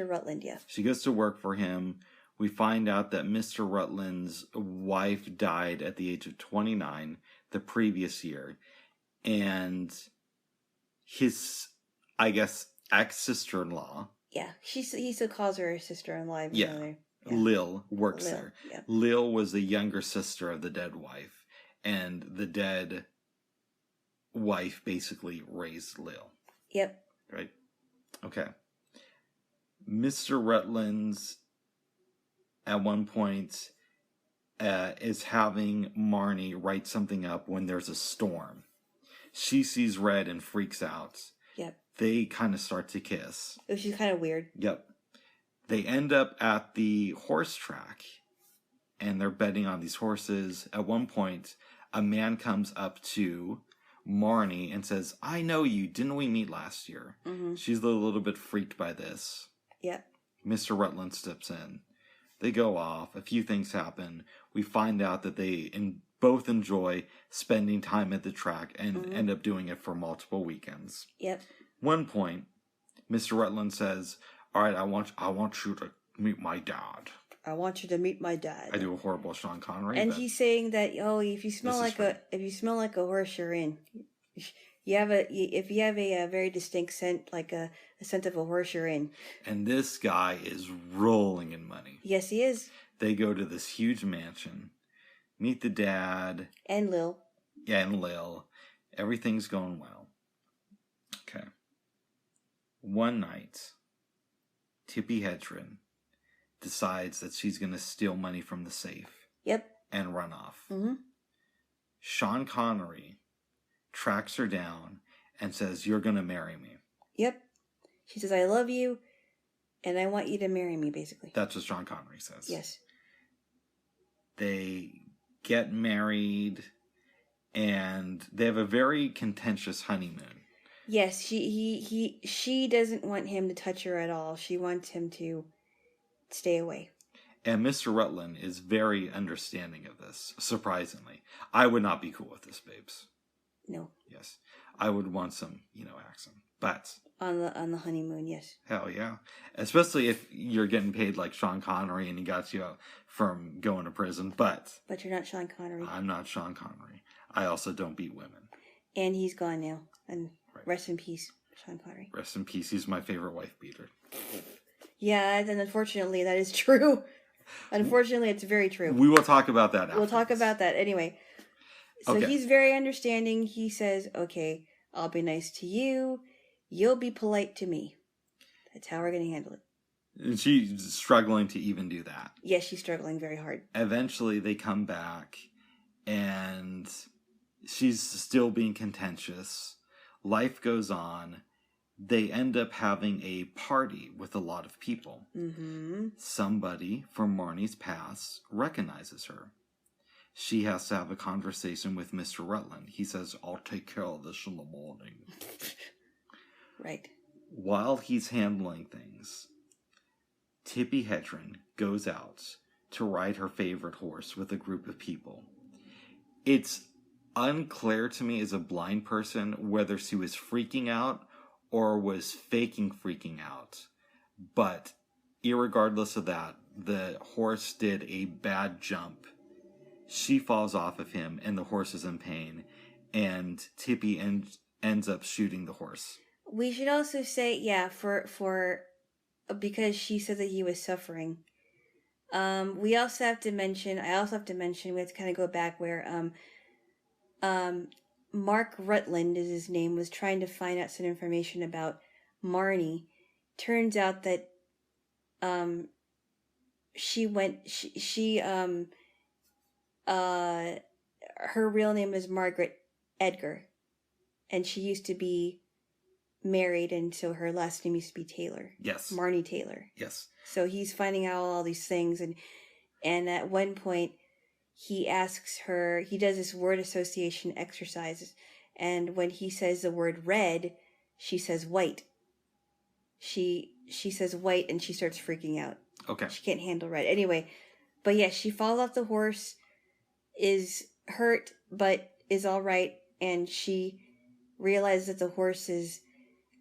Rutland, yeah. She goes to work for him. We find out that Mr. Rutland's wife died at the age of 29 the previous year. And his, I guess, ex-sister-in-law. Yeah, he still calls her his sister-in-law. Yeah. Lil works there. Yeah. Lil was the younger sister of the dead wife. And the dead wife basically raised Lil. Yep. Right? Okay. Mr. Rutland's at one point is having Marnie write something up when there's a storm. She sees red and freaks out. Yep. They kind of start to kiss. Which is kind of weird. Yep. They end up at the horse track, and they're betting on these horses. At one point, a man comes up to Marnie and says, "I know you. Didn't we meet last year?" Mm-hmm. She's a little bit freaked by this. Yep. Mr. Rutland steps in. They go off. A few things happen. We find out that they both enjoy spending time at the track and end up doing it for multiple weekends. Yep. One point, Mr. Rutland says, "All right, I want you to meet my dad." I want you to meet my dad. I do a horrible Sean Connery. And he's saying that, if you smell like a horse, you're in. If you have a very distinct scent, like a scent of a horse, you're in. And this guy is rolling in money. Yes, he is. They go to this huge mansion, meet the dad. And Lil. Yeah, and Lil. Everything's going well. Okay. One night, Tippi Hedren decides that she's going to steal money from the safe. Yep. And run off. Mm-hmm. Sean Connery tracks her down and says, "You're going to marry me." Yep. She says, "I love you, and I want you to marry me," basically. That's what Sean Connery says. Yes. They get married, and they have a very contentious honeymoon. Yes, she doesn't want him to touch her at all. She wants him to stay away. And Mr. Rutland is very understanding of this, surprisingly. I would not be cool with this, babes. No. Yes. I would want some, accent. But on the honeymoon, yes. Hell yeah. Especially if you're getting paid like Sean Connery and he got you out from going to prison. But you're not Sean Connery. I'm not Sean Connery. I also don't beat women. And he's gone now. And rest in peace, Sean Connery. Rest in peace. He's my favorite wife beater. Yeah, and unfortunately that is true. Unfortunately, it's very true. We will talk about that afterwards. We'll talk about that anyway. So He's very understanding. He says, "Okay, I'll be nice to you. You'll be polite to me." That's how we're going to handle it. And she's struggling to even do that. Yes, she's struggling very hard. Eventually, they come back, and she's still being contentious. Life goes on. They end up having a party with a lot of people. Mm-hmm. Somebody from Marnie's past recognizes her. She has to have a conversation with Mr. Rutland. He says, "I'll take care of this in the morning." Right. While he's handling things, Tippi Hedren goes out to ride her favorite horse with a group of people. It's unclear to me as a blind person whether she was freaking out or was faking freaking out. But irregardless of that, the horse did a bad jump. She falls off of him, and the horse is in pain. And Tippi ends up shooting the horse. We should also say, for because she said that he was suffering. I also have to mention, we have to kind of go back where Mark Rutland is his name, was trying to find out some information about Marnie. Turns out that her real name is Margaret Edgar, and she used to be married, and so her last name used to be Taylor. Yes. Marnie Taylor. Yes. So he's finding out all these things, and at one point he asks her, he does this word association exercises, and when he says the word red, she says white. She says white, and she starts freaking out. Okay. She can't handle red. Anyway, but yes, she falls off the horse, is hurt, but is all right, and she realizes that the horse is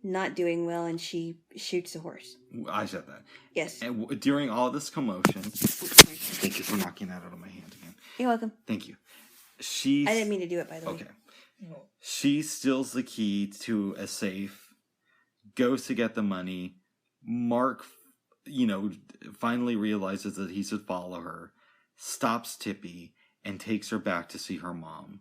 not doing well, and she shoots the horse. I said that. Yes. And during all this commotion, thank you for knocking that out of my hand again. You're welcome. Thank you. I didn't mean to do it, by the way. Okay. She steals the key to a safe, goes to get the money. Mark, finally realizes that he should follow her, stops Tippi, and takes her back to see her mom,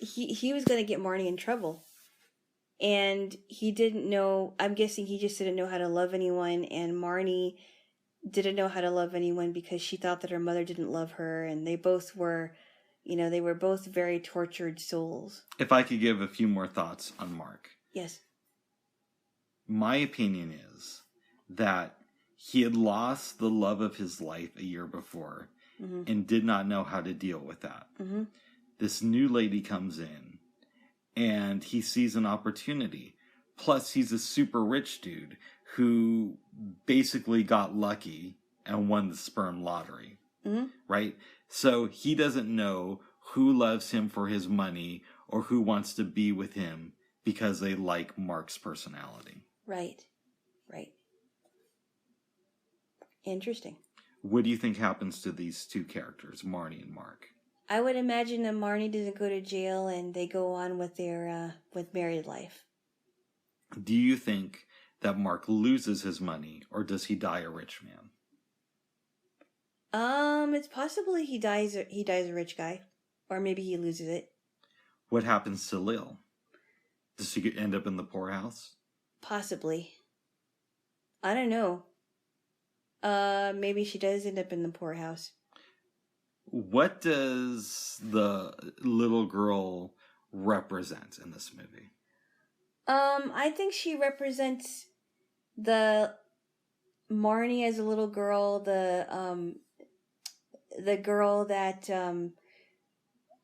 he was going to get Marnie in trouble. And he didn't know, I'm guessing he just didn't know how to love anyone, and Marnie didn't know how to love anyone because she thought that her mother didn't love her, and they both were, they were both very tortured souls. If I could give a few more thoughts on Mark. Yes. My opinion is that he had lost the love of his life a year before and did not know how to deal with that. Mm-hmm. This new lady comes in and he sees an opportunity. Plus, he's a super rich dude who basically got lucky and won the sperm lottery. Mm-hmm. Right? So he doesn't know who loves him for his money or who wants to be with him because they like Mark's personality. Right. Right. Interesting. What do you think happens to these two characters, Marnie and Mark? I would imagine that Marnie doesn't go to jail and they go on with their with married life. Do you think that Mark loses his money or does he die a rich man? It's possibly he dies a rich guy, or maybe he loses it. What happens to Lil? Does she end up in the poorhouse? Possibly. I don't know. Maybe she does end up in the poorhouse. What does the little girl represent in this movie? I think she represents the Marnie as a little girl, the girl that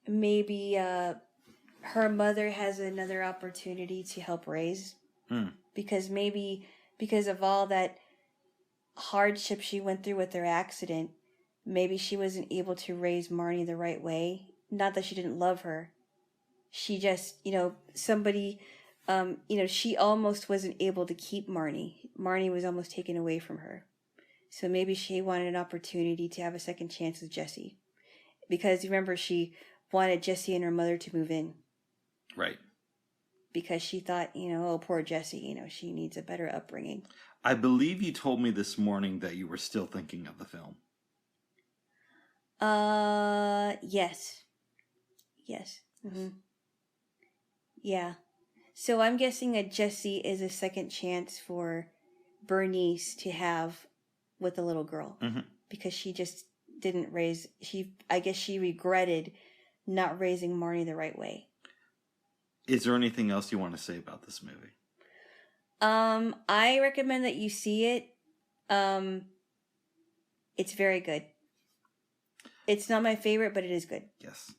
maybe her mother has another opportunity to help raise. Because of all that hardship she went through with her accident, maybe she wasn't able to raise Marnie the right way. Not that she didn't love her. She just, somebody, she almost wasn't able to keep Marnie. Marnie was almost taken away from her. So maybe she wanted an opportunity to have a second chance with Jesse. Because remember, she wanted Jesse and her mother to move in. Right. Because she thought, oh, poor Jessie, she needs a better upbringing. I believe you told me this morning that you were still thinking of the film. Yes. Yes. Mm-hmm. Yeah. So I'm guessing that Jessie is a second chance for Bernice to have with the little girl. Mm-hmm. Because she just didn't I guess she regretted not raising Marnie the right way. Is there anything else you want to say about this movie? I recommend that you see it. It's very good. It's not my favorite, but it is good. Yes.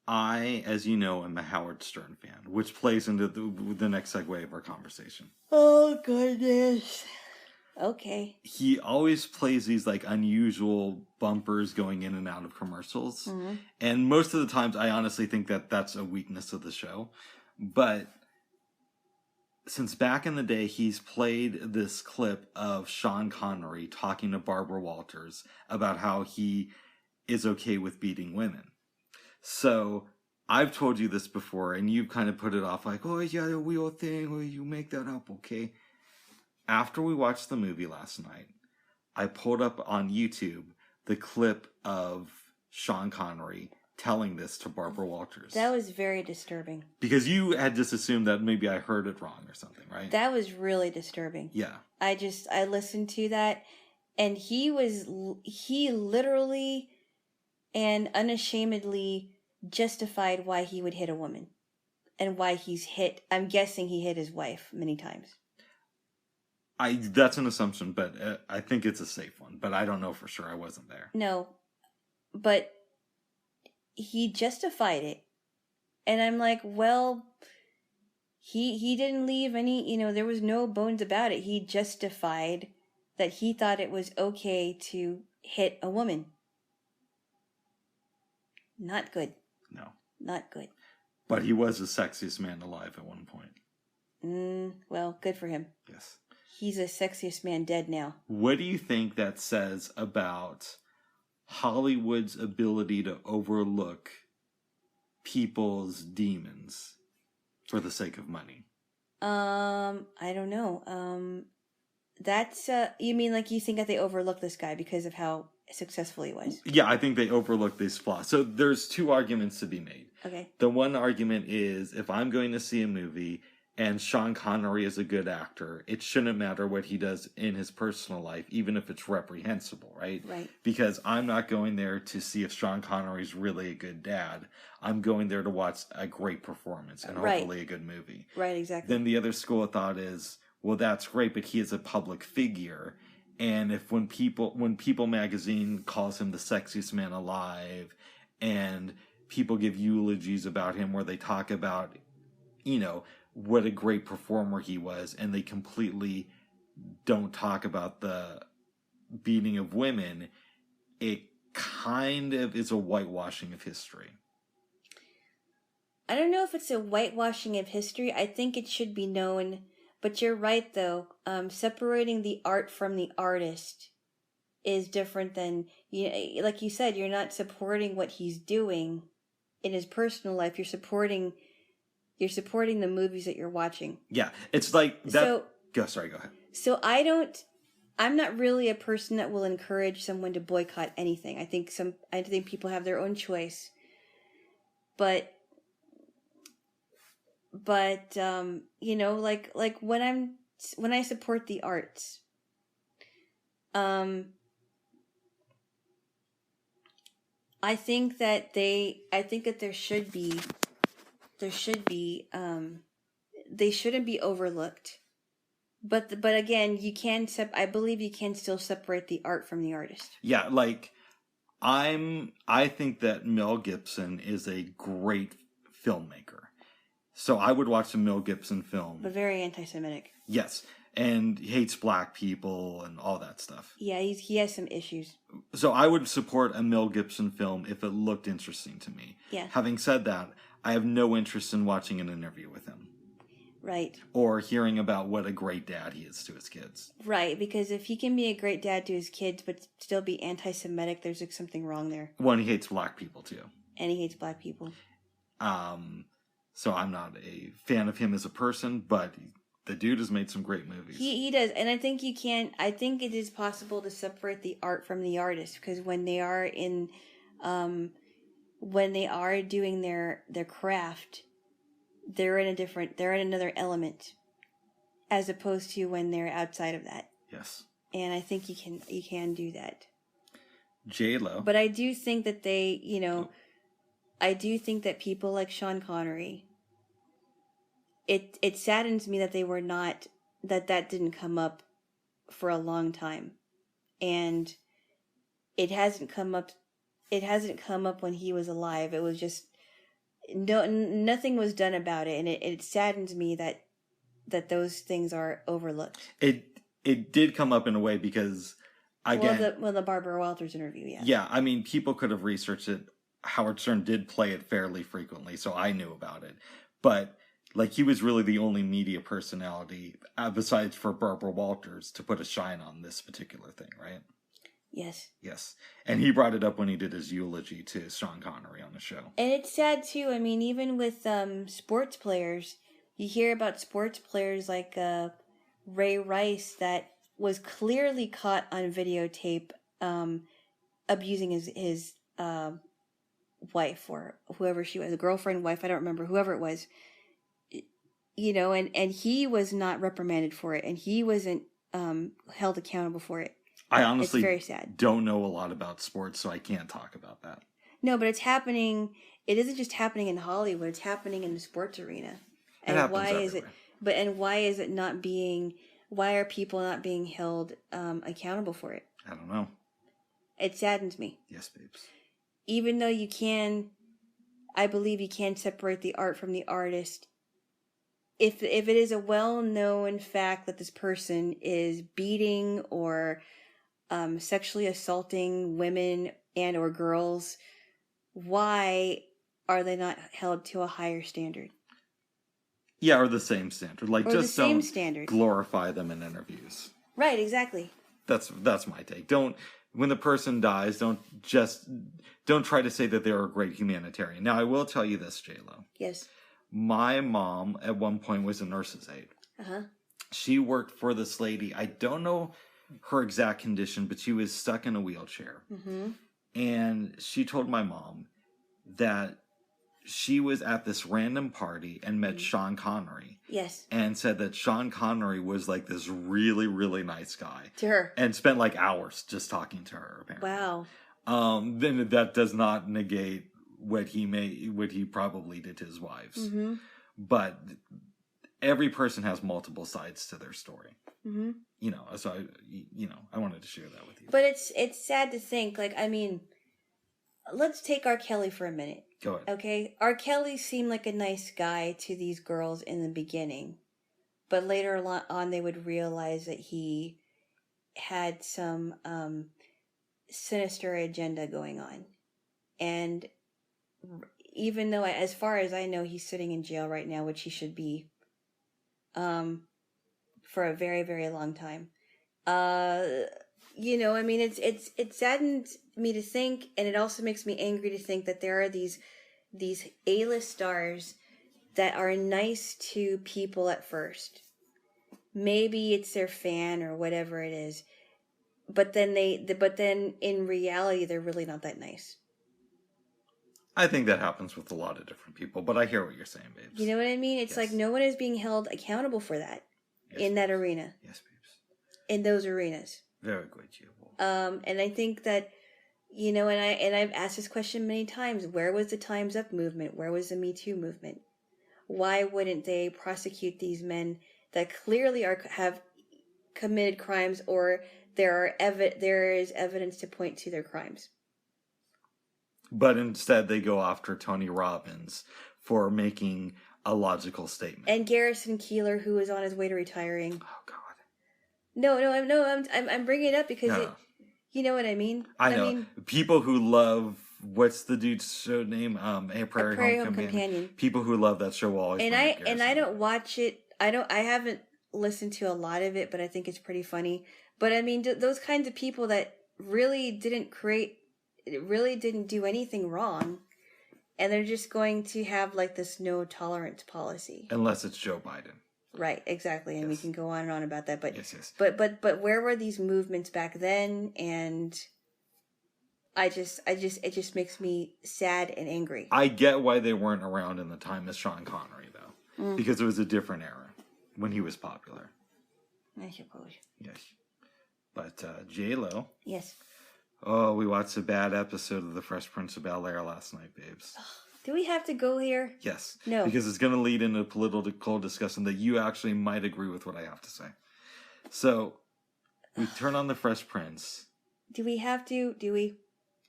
I, as you know, am a Howard Stern fan, which plays into the next segue of our conversation. Oh, goodness. Okay. He always plays these unusual bumpers going in and out of commercials. Mm-hmm. And most of the times I honestly think that that's a weakness of the show. But since back in the day, he's played this clip of Sean Connery talking to Barbara Walters about how he is okay with beating women. So I've told you this before and you've kind of put it off like, oh yeah, the real thing, or you make that up, okay? After we watched the movie last night, I pulled up on YouTube the clip of Sean Connery telling this to Barbara Walters. That was very disturbing. Because you had just assumed that maybe I heard it wrong or something, right? That was really disturbing. Yeah. I listened to that, and he literally and unashamedly justified why he would hit a woman. And why I'm guessing he hit his wife many times. That's an assumption, but I think it's a safe one. But I don't know for sure. I wasn't there. No, but he justified it, and I'm like, well, he didn't leave any. There was no bones about it. He justified that he thought it was okay to hit a woman. Not good. No, not good. But he was the sexiest man alive at one point. Well, good for him. Yes. He's the sexiest man dead now. What do you think that says about Hollywood's ability to overlook people's demons for the sake of money? I don't know. That's, you mean you think that they overlook this guy because of how successful he was? Yeah, I think they overlook these flaws. So there's two arguments to be made. Okay. The one argument is, if I'm going to see a movie and Sean Connery is a good actor, it shouldn't matter what he does in his personal life, even if it's reprehensible, right? Right. Because I'm not going there to see if Sean Connery's really a good dad. I'm going there to watch a great performance and hopefully a good movie. Right, exactly. Then the other school of thought is, well, that's great, but he is a public figure. And if when People magazine calls him the sexiest man alive, and people give eulogies about him where they talk about, what a great performer he was, and they completely don't talk about the beating of women, it kind of is a whitewashing of history. I don't know if it's a whitewashing of history. I think it should be known, but you're right, though. Separating the art from the artist is different than, like you said, you're not supporting what he's doing in his personal life. You're supporting the movies that you're watching. Yeah, it's like that. Go ahead. So I'm not really a person that will encourage someone to boycott anything. I think people have their own choice. But like when I support the arts, I think that there should be they shouldn't be overlooked. But again, I believe you can still separate the art from the artist. Yeah, like I think that Mel Gibson is a great filmmaker. So I would watch a Mel Gibson film. But very anti-Semitic. Yes, and he hates black people and all that stuff. Yeah, he has some issues. So I would support a Mel Gibson film if it looked interesting to me. Yeah. Having said that, I have no interest in watching an interview with him. Right. Or hearing about what a great dad he is to his kids. Right, because if he can be a great dad to his kids but still be anti-Semitic, there's like something wrong there. Well, he hates black people too. And he hates black people. So I'm not a fan of him as a person, but the dude has made some great movies. He does, and I think it is possible to separate the art from the artist, because when they are doing their craft, they're in another element, as opposed to when they're outside of that. Yes. And I think you can do that. Jaylo. But I do think that I do think that people like Sean Connery, it saddens me that that didn't come up for a long time. And it hasn't come up when he was alive. It was just nothing was done about it, and it saddens me that those things are overlooked. It did come up in a way because again, the Barbara Walters interview, yeah. Yeah, I mean, people could have researched it. Howard Stern did play it fairly frequently, so I knew about it. But like, he was really the only media personality besides for Barbara Walters to put a shine on this particular thing, right? Yes. Yes. And he brought it up when he did his eulogy to Sean Connery on the show. And it's sad, too. I mean, even with sports players, you hear about sports players like Ray Rice that was clearly caught on videotape abusing his wife, or whoever she was, a girlfriend, wife, I don't remember, whoever it was. And he was not reprimanded for it, and he wasn't held accountable for it. I honestly it's very sad. Don't know a lot about sports, so I can't talk about that. No, but it's happening. It isn't just happening in Hollywood; it's happening in the sports arena. And why is it? And why is it not being? Why are people not being held accountable for it? I don't know. It saddens me. Yes, babes. Even though I believe you can separate the art from the artist. If it is a well-known fact that this person is beating or sexually assaulting women and or girls, why are they not held to a higher standard? Yeah, or the same standard. Like, just don't standard. Glorify them in interviews. Right, exactly. That's my take. When the person dies, don't try to say that they're a great humanitarian. Now, I will tell you this, Jaylo. Yes. My mom, at one point, was a nurse's aide. Uh-huh. She worked for this lady. I don't know her exact condition, but she was stuck in a wheelchair. Mm-hmm. And she told my mom that she was at this random party and met Sean Connery. Yes. And said that Sean Connery was like this really, really nice guy. To her. And spent like hours just talking to her, apparently. Wow. Then that does not negate what he probably did to his wives. Mm-hmm. But every person has multiple sides to their story. Mm-hmm. So I wanted to share that with you. But it's sad to think, like, I mean, let's take R. Kelly for a minute. Go ahead. Okay? R. Kelly seemed like a nice guy to these girls in the beginning. But later on, they would realize that he had some sinister agenda going on. And even though, as far as I know, he's sitting in jail right now, which he should be for a very, very long time. I mean, it saddened me to think, and it also makes me angry to think that there are these A-list stars that are nice to people at first. Maybe it's their fan or whatever it is, but then in reality they're really not that nice. I think that happens with a lot of different people, but I hear what you're saying, babes. You know what I mean? It's like no one is being held accountable for that in that arena. Yes, babes. In those arenas. Very good, Jaylo. And I think that, and I've asked this question many times. Where was the Time's Up movement? Where was the Me Too movement? Why wouldn't they prosecute these men that clearly have committed crimes, or there is evidence to point to their crimes? But instead, they go after Tony Robbins for making a logical statement. And Garrison Keillor, who is on his way to retiring. Oh God. I'm bringing it up because you know what I mean. I know people who love what's the dude's show name? Prairie Home Companion. People who love that show will always. And I don't watch it. I haven't listened to a lot of it, but I think it's pretty funny. But I mean, those kinds of people that really didn't do anything wrong, and they're just going to have like this no tolerance policy. Unless it's Joe Biden. Right, exactly, and we can go on and on about that. But yes. But where were these movements back then? And it just makes me sad and angry. I get why they weren't around in the time of Sean Connery, though, because it was a different era when he was popular. I suppose. Yes, but Jaylo. Yes. Oh, we watched a bad episode of The Fresh Prince of Bel-Air last night, babes. Do we have to go here? Yes. No. Because it's going to lead into a political discussion that you actually might agree with what I have to say. So, we turn on The Fresh Prince. Do we have to? Do we?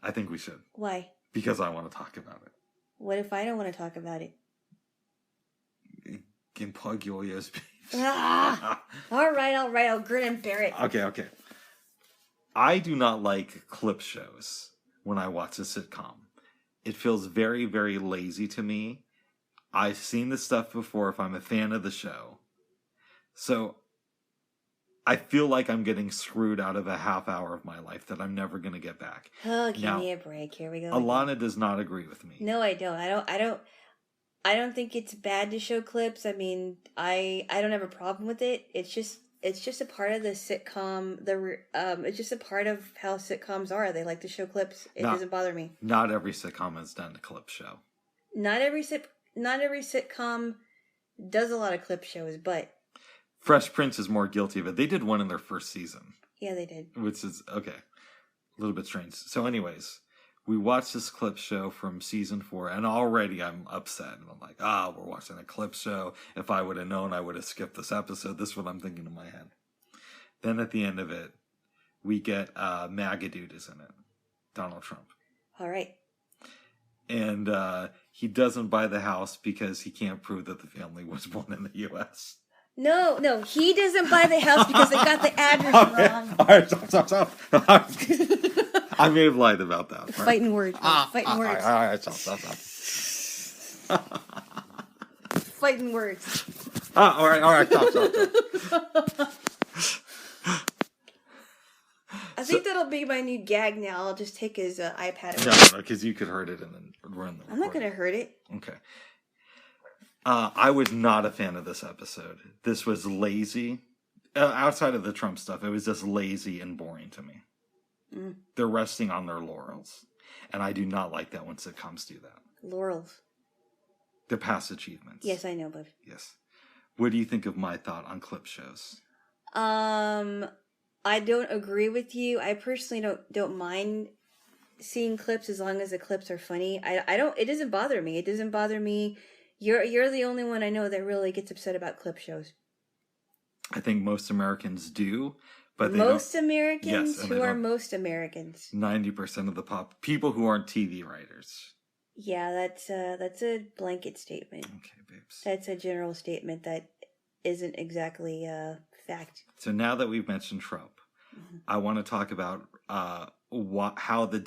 I think we should. Why? Because I want to talk about it. What if I don't want to talk about it? You can plug your ears, babes. All right. I'll grin and bear it. Okay. I do not like clip shows when I watch a sitcom. It feels very, very lazy to me. I've seen this stuff before if I'm a fan of the show. So I feel like I'm getting screwed out of a half hour of my life that I'm never going to get back. Oh, give me a break. Here we go. Alana does not agree with me. No, I don't. I don't think it's bad to show clips. I mean, I don't have a problem with it. It's just a part of the sitcom. It's just a part of how sitcoms are. They like to show clips. It doesn't bother me. Not every sitcom has done a clip show. Not every sitcom does a lot of clip shows, but Fresh Prince is more guilty of it. They did one in their first season. Yeah, they did. Which is okay, a little bit strange. So, anyways, we watched this clip show from season 4, and already I'm upset. And I'm like, we're watching a clip show. If I would have known, I would have skipped this episode. This is what I'm thinking in my head. Then at the end of it, we get MAGA dude is in it. Donald Trump. All right. And he doesn't buy the house because he can't prove that the family was born in the U.S. No, he doesn't buy the house because they got the address wrong. All right, stop. I may have lied about that. Right? Fighting words. Fighting words. All right, stop. Fighting words. All right, stop. I think that'll be my new gag now. I'll just take his iPad away. No, because you could hurt it and then run the I'm not going to hurt it. Okay. I was not a fan of this episode. This was lazy. Outside of the Trump stuff, it was just lazy and boring to me. They're resting on their laurels. And I do not like that when sitcoms do that. Laurels. They're past achievements. Yes, I know, but... Yes. What do you think of my thought on clip shows? I don't agree with you. I personally don't mind seeing clips as long as the clips are funny. I don't. It doesn't bother me. It doesn't bother me. You're the only one I know that really gets upset about clip shows. I think most Americans do, but they most don't. Americans? Yes, who are most Americans? 90% of the people who aren't TV writers. Yeah, that's a blanket statement. Okay, babes. That's a general statement that isn't exactly fact. So now that we've mentioned Trump, I want to talk about how the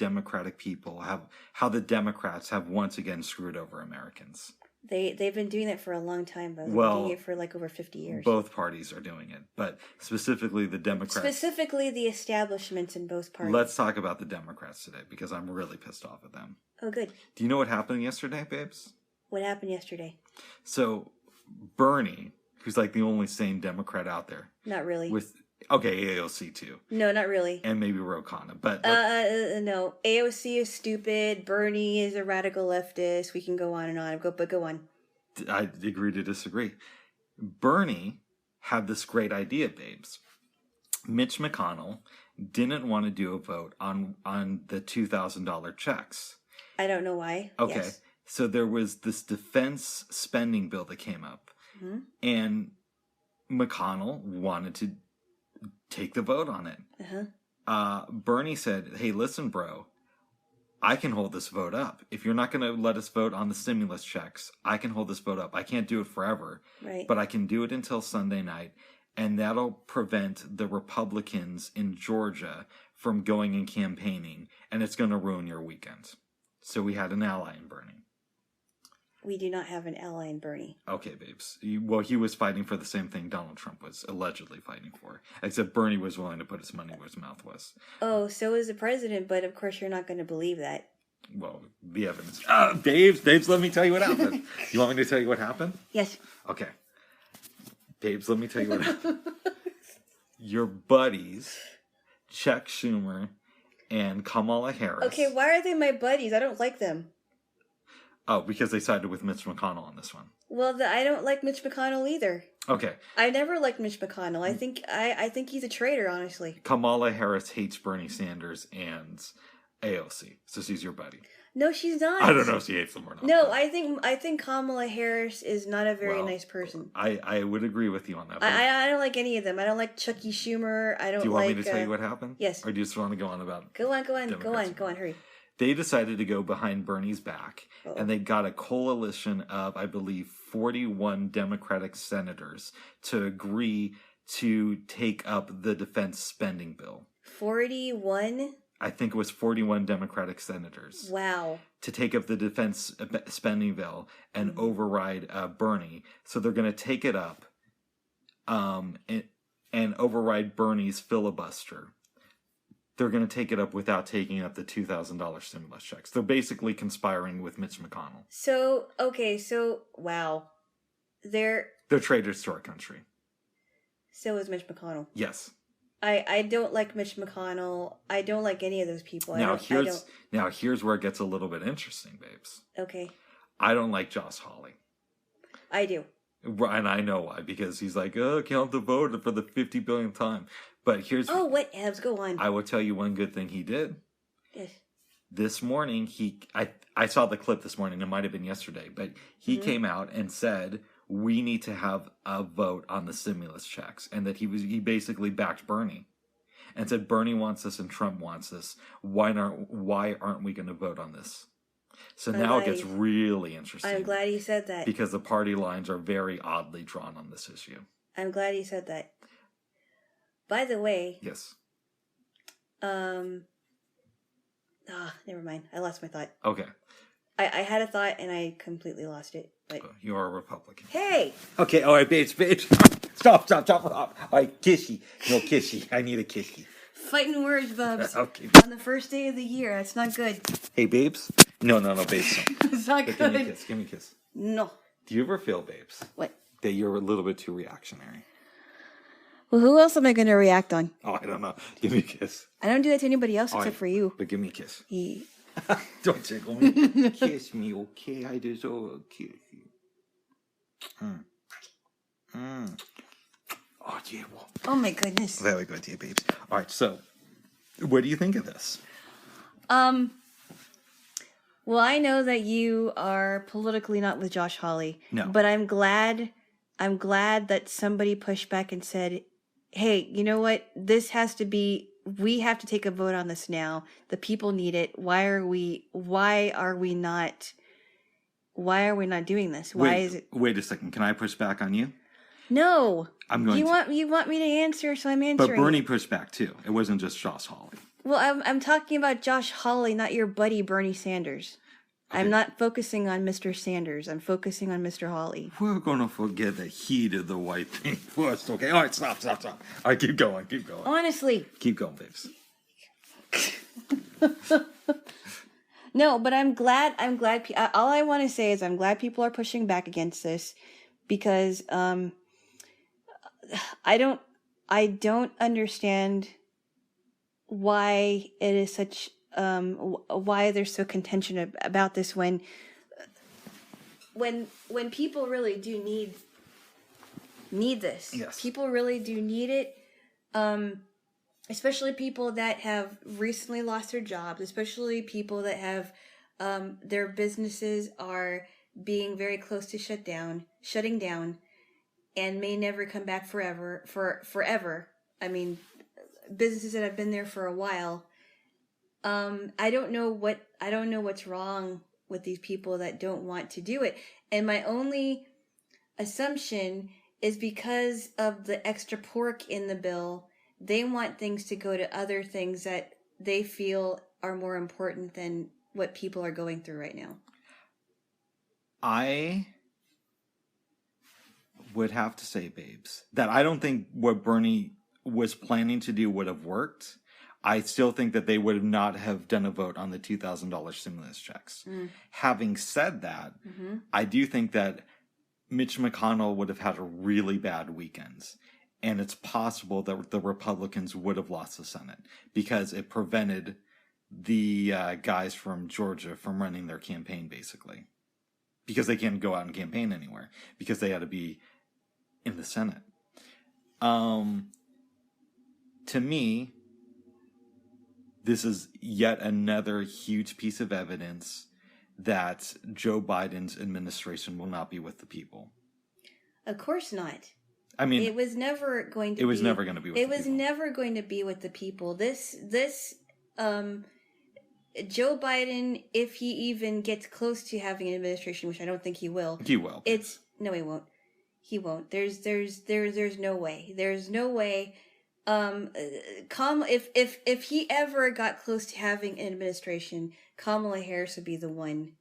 Democrats have once again screwed over Americans. They've been doing that for a long time, but they've been doing it for like over 50 years. Both parties are doing it, but specifically the Democrats. Specifically the establishments in both parties. Let's talk about the Democrats today because I'm really pissed off at them. Oh, good. Do you know what happened yesterday, babes? What happened yesterday? So Bernie, who's like the only sane Democrat out there. Not really. Okay, AOC too. No, not really. And maybe Ro Khanna, but... no. AOC is stupid. Bernie is a radical leftist. We can go on and on. But go on. I agree to disagree. Bernie had this great idea, babes. Mitch McConnell didn't want to do a vote on the $2,000 checks. I don't know why. Okay. Yes. So there was this defense spending bill that came up. Mm-hmm. And McConnell wanted to take the vote on it. Uh-huh. Bernie said, hey, listen, bro, I can hold this vote up. If you're not going to let us vote on the stimulus checks, I can hold this vote up. I can't do it forever, right, but I can do it until Sunday night, and that'll prevent the Republicans in Georgia from going and campaigning, and it's going to ruin your weekend. So we had an ally in Bernie. We do not have an ally in Bernie. Okay, babes. He was fighting for the same thing Donald Trump was allegedly fighting for. Except Bernie was willing to put his money where his mouth was. Oh, so is the president, but of course you're not going to believe that. Well, the evidence. Babes, let me tell you what happened. You want me to tell you what happened? Yes. Okay. Babes, let me tell you what happened. Your buddies, Chuck Schumer and Kamala Harris. Okay, why are they my buddies? I don't like them. Oh, because they sided with Mitch McConnell on this one. Well, I don't like Mitch McConnell either. Okay. I never liked Mitch McConnell. I think he's a traitor, honestly. Kamala Harris hates Bernie Sanders and AOC, so she's your buddy. No, she's not. I don't know if she hates them or not. No, but I think Kamala Harris is not a very nice person. I would agree with you on that. I don't like any of them. I don't like Chucky Schumer. I don't like... Do you want me to tell you what happened? Yes. Or do you just want to go on about... Go on, hurry. They decided to go behind Bernie's back, and they got a coalition of, I believe, 41 Democratic senators to agree to take up the defense spending bill. 41? I think it was 41 Democratic senators. Wow. To take up the defense spending bill and override Bernie. So they're going to take it up and override Bernie's filibuster. They're going to take it up without taking up the $2,000 stimulus checks. They're basically conspiring with Mitch McConnell. Wow. They're traitors to our country. So is Mitch McConnell. Yes. I don't like Mitch McConnell. I don't like any of those people. Now here's where it gets a little bit interesting, babes. Okay. I don't like Josh Hawley. I do. And I know why, because he's like, count the vote for the 50 billionth time. But here's... Oh, what else? Go on. I will tell you one good thing he did. Yes. This morning, I saw the clip this morning. It might have been yesterday. But he came out and said, we need to have a vote on the stimulus checks. And that he basically backed Bernie. And said, Bernie wants this and Trump wants this. Why aren't we going to vote on this? So now it gets really interesting. I'm glad he said that. Because the party lines are very oddly drawn on this issue. I'm glad he said that. By the way... Yes. Never mind. I lost my thought. Okay. I had a thought and I completely lost it. But you are a Republican. Hey! Okay, all right, babes. Stop. All right, kissy. No, kissy. I need a kissy. Fighting words, Bubs. Okay. On the first day of the year. That's not good. Hey, babes. No, babes. It's not good. Give me a kiss. No. Do you ever feel, babes? What? That you're a little bit too reactionary? Well, who else am I going to react on? Oh, I don't know. Give me a kiss. I don't do that to anybody else except for you. But give me a kiss. He... Don't tickle me. Kiss me, okay? I deserve a kiss. Mm. Mm. Oh, yeah. Well, oh, my goodness. Very good, dear babes. All right, so what do you think of this? Well, I know that you are politically not with Josh Hawley. No. But I'm glad that somebody pushed back and said, hey, you know what? We have to take a vote on this now. The people need it. Why are we not doing this? Wait a second. Can I push back on you? No. I'm going You want me to answer, so I'm answering. But Bernie pushed back too. It wasn't just Josh Hawley. Well, I'm talking about Josh Hawley, not your buddy Bernie Sanders. Okay. I'm not focusing on Mr. Sanders. I'm focusing on Mr. Hawley. We're going to forget the heat of the white thing first, okay? All right, stop. All right, keep going. Honestly. Keep going, babes. No, but I'm glad. All I want to say is I'm glad people are pushing back against this because I don't understand why it is such why there's so contention about this when people really do need this. Yes. People really do need it. Especially people that have recently lost their jobs, especially people that have their businesses are being very close to shutting down, and may never come back forever. I mean, businesses that have been there for a while. I don't know what's wrong with these people that don't want to do it. And my only assumption is because of the extra pork in the bill, they want things to go to other things that they feel are more important than what people are going through right now. I would have to say, babes, that I don't think what Bernie was planning to do would have worked. I still think that they would not have done a vote on the $2,000 stimulus checks. Having said that, I do think that Mitch McConnell would have had a really bad weekend. And it's possible that the Republicans would have lost the Senate because it prevented the guys from Georgia from running their campaign, basically. Because they can't go out and campaign anywhere. Because they had to be in the Senate. To me, this is yet another huge piece of evidence that Joe Biden's administration will not be with the people. Of course not. I mean, it was never going to be with the people. It was never going to be with the people. This Joe Biden, if he even gets close to having an administration, which I don't think he will. He will. No, he won't. He won't. There's no way. There's no way. If he ever got close to having an administration, Kamala Harris would be the one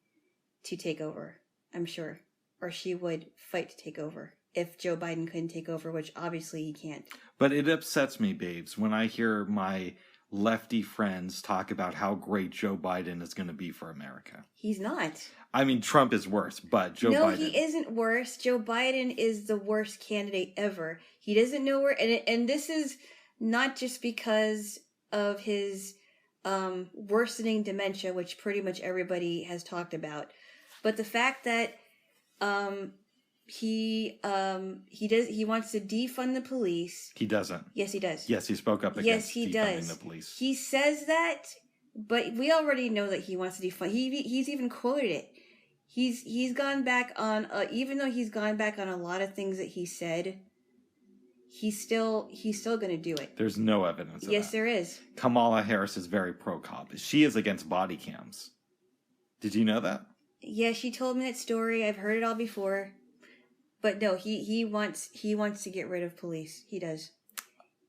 to take over, I'm sure. Or she would fight to take over. If Joe Biden couldn't take over, which obviously he can't. But it upsets me, babes, when I hear my lefty friends talk about how great Joe Biden is going to be for America. He's not. I mean, Trump is worse, but Joe Biden... No, he isn't worse. Joe Biden is the worst candidate ever. He doesn't know where... And this is not just because of his worsening dementia, which pretty much everybody has talked about, but the fact that... He wants to defund the police. He doesn't. Yes, he does. Yes, he spoke up against defunding the police. He says that, but we already know that he wants to defund. He's even quoted it. He's gone back on even though he's gone back on a lot of things that he said. He's still going to do it. There's no evidence of Yes, that. there is. Kamala Harris is very pro-cop. She is against body cams. Did you know that? Yeah, she told me that story. I've heard it all before. But no, he wants to get rid of police. He does.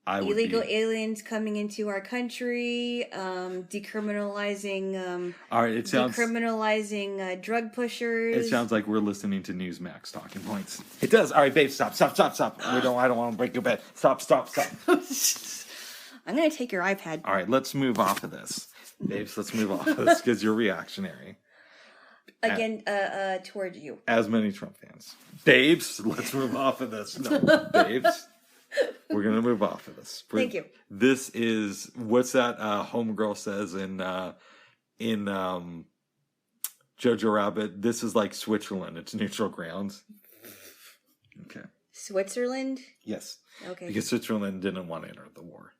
Illegal aliens coming into our country, decriminalizing. All right, decriminalizing drug pushers. It sounds like we're listening to Newsmax talking points. It does. All right, babe, stop. I don't want to break your bed. Stop. I'm gonna take your iPad. All right, let's move off of this, babes. Let's move off of this because you're reactionary. Again, toward you. As many Trump fans. Babes, let's move off of this. No, babes, we're going to move off of this. Thank you. This is, what's that homegirl says in Jojo Rabbit? This is like Switzerland. It's neutral ground. Okay. Switzerland? Yes. Okay. Because Switzerland didn't want to enter the war.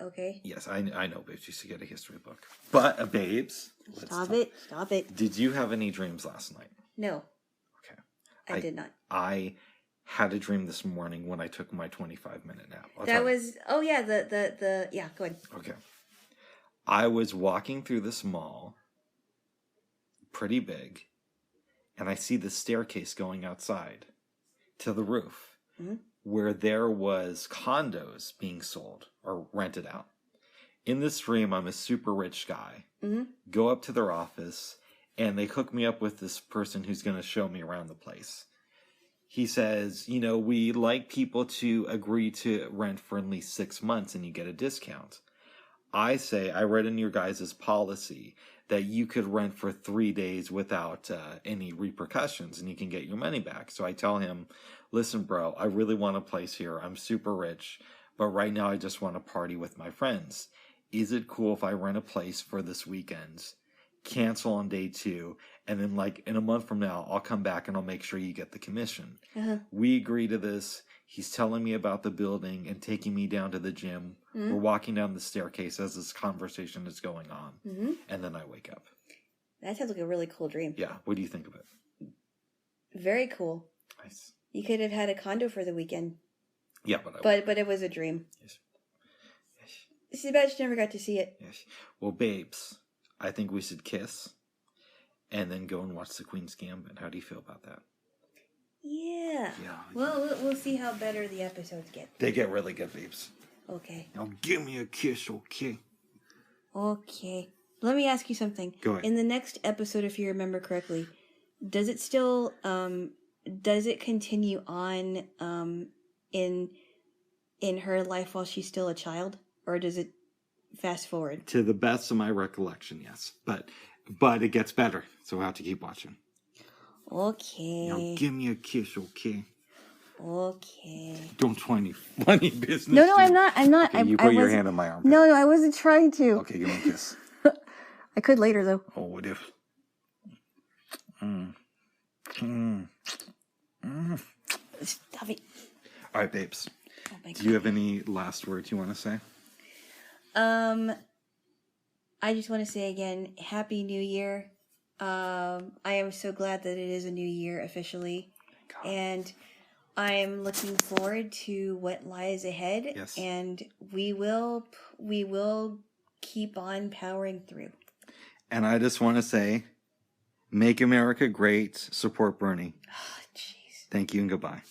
Okay. Yes, I know, babes. You should get a history book. But, babes. Stop it. Did you have any dreams last night? No. Okay. I did not. I had a dream this morning when I took my 25-minute nap. Yeah, go ahead. Okay. I was walking through this mall, pretty big, and I see the staircase going outside to the roof, where there was condos being sold or rented out. In this dream, I'm a super rich guy. Go up to their office, and they hook me up with this person who's going to show me around the place. He says, we like people to agree to rent for at least 6 months, and you get a discount. I say, I read in your guys' policy that you could rent for 3 days without any repercussions, and you can get your money back. So I tell him, listen, bro, I really want a place here. I'm super rich, but right now I just want to party with my friends. Is it cool if I rent a place for this weekend, cancel on day 2, and then in a month from now, I'll come back and I'll make sure you get the commission. We agree to this. He's telling me about the building and taking me down to the gym. We're walking down the staircase as this conversation is going on. And then I wake up. That sounds like a really cool dream. Yeah. What do you think of it? Very cool. Nice. You could have had a condo for the weekend. Yeah, but it was a dream. Yes. It's too bad you never got to see it. Yes. Well, babes, I think we should kiss and then go and watch The Queen's Gambit. How do you feel about that? Yeah. Well, we'll see how better the episodes get. They get really good, babes. Okay. Now give me a kiss, okay? Okay. Let me ask you something. Go ahead. In the next episode, if you remember correctly, does it still does it continue on in her life while she's still a child, or does it fast forward? To the best of my recollection, yes. But it gets better, so we'll have to keep watching. Okay. Now give me a kiss, okay? Okay. Don't try any funny business. No, I'm not. Okay, you put your hand on my arm. No, I wasn't trying to. Okay, give me a kiss. I could later, though. Oh, what if? Stop it. All right, babes. Oh my God. Do you have any last words you want to say? I just want to say again, Happy New Year. I am so glad that it is a new year officially. And I am looking forward to what lies ahead. Yes. And we will keep on powering through. And I just want to say, make America great. Support Bernie. Oh, jeez. Thank you and goodbye.